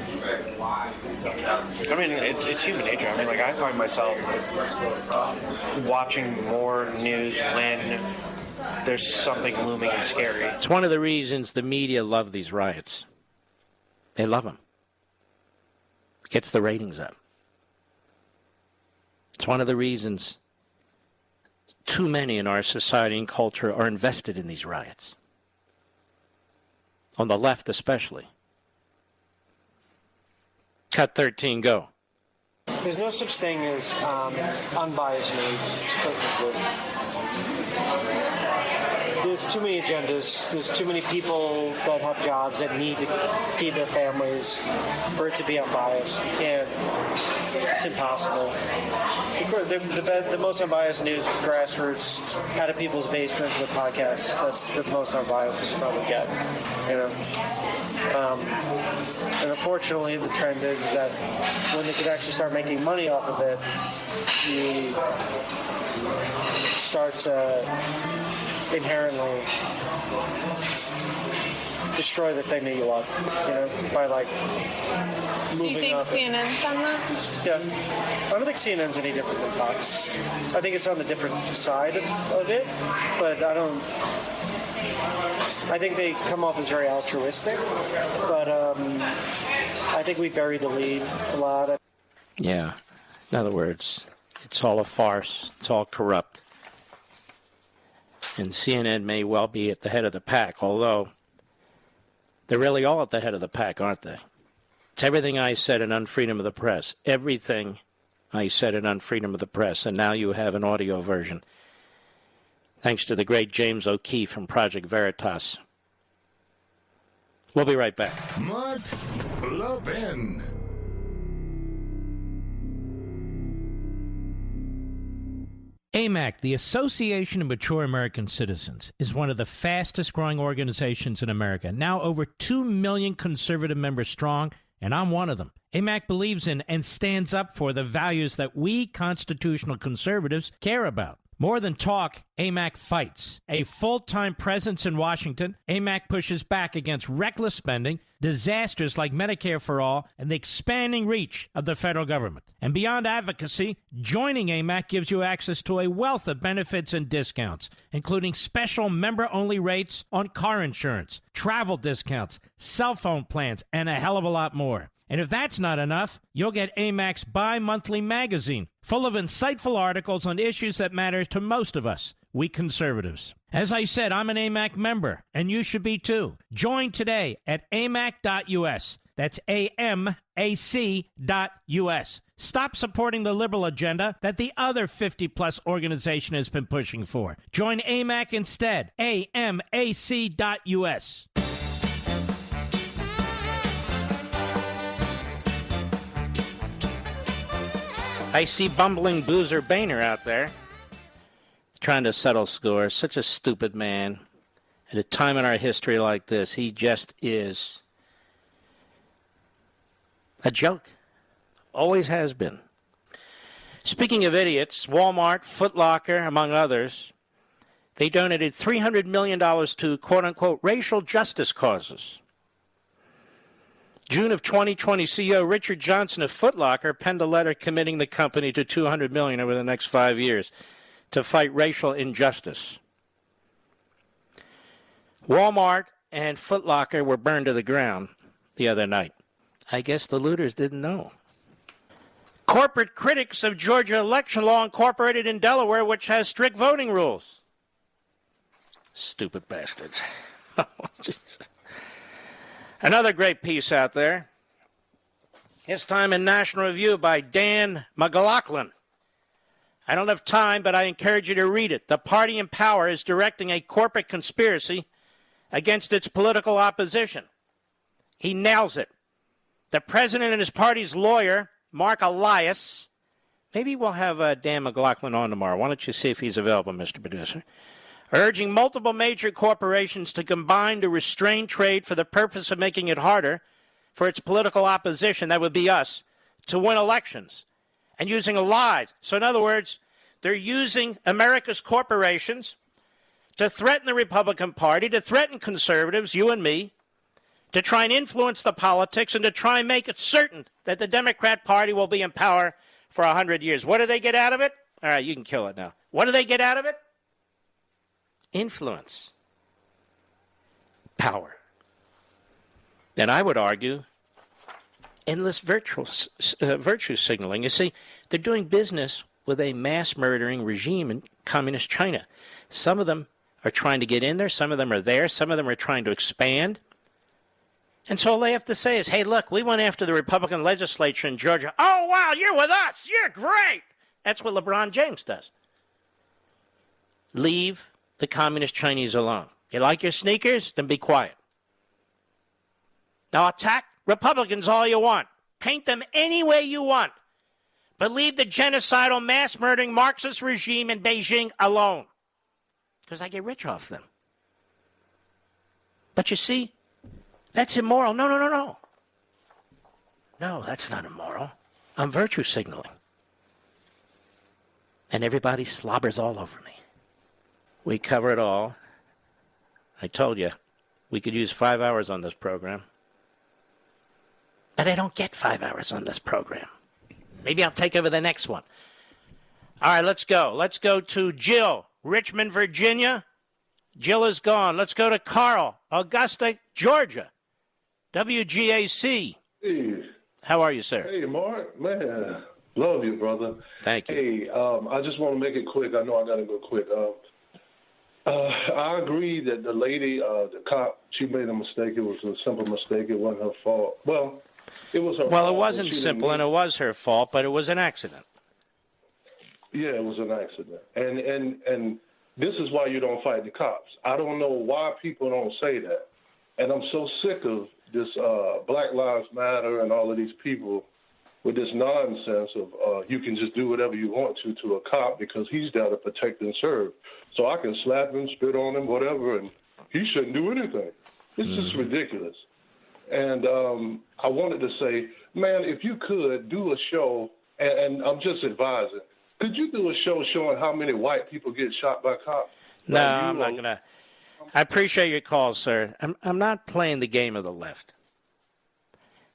I mean, it's human nature. I mean, I find myself watching more news when there's something looming and scary. It's one of the reasons the media love these riots. They love them. It gets the ratings up. It's one of the reasons too many in our society and culture are invested in these riots. On the left especially. Cut 13, go. There's no such thing as unbiased news. There's too many agendas. There's too many people that have jobs that need to feed their families for it to be unbiased. It's impossible. The most unbiased news is grassroots, out of people's basements with podcasts. That's the most unbiased you can probably get. And unfortunately, the trend is that when they could actually start making money off of it, you start to inherently destroy the thing that you love, by like Do you think CNN's done that? Yeah. I don't think CNN's any different than Fox. I think it's on the different side of it, but I think they come off as very altruistic, but I think we buried the lead a lot. Yeah. In other words, it's all a farce. It's all corrupt. And CNN may well be at the head of the pack, although they're really all at the head of the pack, aren't they? It's everything I said in Unfreedom of the Press. Everything I said in Unfreedom of the Press. And now you have an audio version. Thanks to the great James O'Keefe from Project Veritas. We'll be right back. Mark Levin. AMAC, the Association of Mature American Citizens, is one of the fastest-growing organizations in America. Now over 2 million conservative members strong, and I'm one of them. AMAC believes in and stands up for the values that we constitutional conservatives care about. More than talk, AMAC fights. A full-time presence in Washington, AMAC pushes back against reckless spending, disasters like Medicare for All, and the expanding reach of the federal government. And beyond advocacy, joining AMAC gives you access to a wealth of benefits and discounts, including special member-only rates on car insurance, travel discounts, cell phone plans, and a hell of a lot more. And if that's not enough, you'll get AMAC's bi-monthly magazine, full of insightful articles on issues that matter to most of us, we conservatives. As I said, I'm an AMAC member, and you should be too. Join today at amac.us. That's AMAC.us. Stop supporting the liberal agenda that the other 50-plus organization has been pushing for. Join AMAC instead. AMAC.us. I see bumbling Boozer Boehner out there trying to settle scores. Such a stupid man. At a time in our history like this, he just is a joke. Always has been. Speaking of idiots, Walmart, Foot Locker, among others, they donated $300 million to quote-unquote racial justice causes. June of 2020, CEO Richard Johnson of Foot Locker penned a letter committing the company to $200 million over the next 5 years to fight racial injustice. Walmart and Foot Locker were burned to the ground the other night. I guess the looters didn't know. Corporate critics of Georgia election law incorporated in Delaware, which has strict voting rules. Stupid bastards. Oh, Jesus. Another great piece out there. This time in National Review by Dan McLaughlin. I don't have time, but I encourage you to read it. The party in power is directing a corporate conspiracy against its political opposition. He nails it. The president and his party's lawyer, Mark Elias, maybe we'll have Dan McLaughlin on tomorrow. Why don't you see if he's available, Mr. Producer? Urging multiple major corporations to combine to restrain trade for the purpose of making it harder for its political opposition, that would be us, to win elections, and using lies. So in other words, they're using America's corporations to threaten the Republican Party, to threaten conservatives, you and me, to try and influence the politics and to try and make it certain that the Democrat Party will be in power for 100 years. What do they get out of it? All right, you can kill it now. What do they get out of it? Influence, power, and I would argue endless virtue signaling. You see, they're doing business with a mass-murdering regime in communist China. Some of them are trying to get in there. Some of them are there. Some of them are trying to expand. And so all they have to say is, hey, look, we went after the Republican legislature in Georgia. Oh, wow, you're with us. You're great. That's what LeBron James does. Leave the communist Chinese alone. You like your sneakers? Then be quiet. Now attack Republicans all you want. Paint them any way you want. But leave the genocidal, mass-murdering Marxist regime in Beijing alone. Because I get rich off them. But you see, that's immoral. No. No, that's not immoral. I'm virtue signaling. And everybody slobbers all over me. We cover it all. I told you, We could use 5 hours on this program. But I don't get 5 hours on this program. Maybe I'll take over the next one. All right, let's go. Let's go to Jill, Richmond, Virginia. Jill is gone. Let's go to Carl, Augusta, Georgia. WGAC. Hey. How are you, sir? Hey, Mark. Man, love you, brother. Thank you. Hey, I just want to make it quick. I know I got to go quick. I agree that the lady, the cop, she made a mistake. It was a simple mistake. It wasn't her fault. Well, it was her fault. Well, it wasn't simple, and it was her fault, but it was an accident. Yeah, it was an accident. And this is why you don't fight the cops. I don't know why people don't say that. And I'm so sick of this Black Lives Matter and all of these people with this nonsense of you can just do whatever you want to a cop because he's there to protect and serve. So I can slap him, spit on him, whatever, and he shouldn't do anything. It's just ridiculous. And I wanted to say, man, if you could do a show, and I'm just advising, could you do a show showing how many white people get shot by cops? No, I'm not going to. I appreciate your call, sir. I'm not playing the game of the left.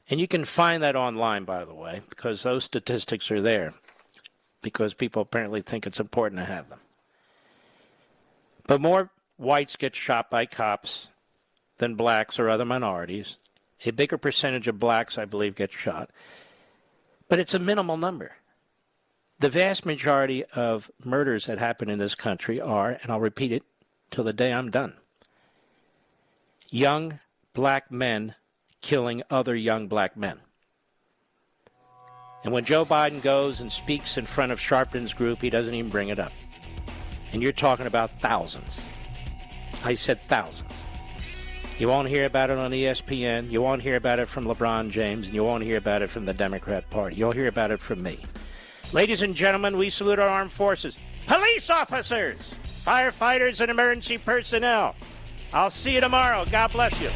And you can find that online, by the way, because those statistics are there, because people apparently think it's important to have them. But more whites get shot by cops than blacks or other minorities. A bigger percentage of blacks, I believe, get shot. But it's a minimal number. The vast majority of murders that happen in this country are, and I'll repeat it till the day I'm done, young black men killing other young black men. And when Joe Biden goes and speaks in front of Sharpton's group, he doesn't even bring it up. And you're talking about thousands. I said thousands. You won't hear about it on ESPN. You won't hear about it from LeBron James. And you won't hear about it from the Democrat Party. You'll hear about it from me. Ladies and gentlemen, we salute our armed forces. Police officers, firefighters, and emergency personnel. I'll see you tomorrow. God bless you.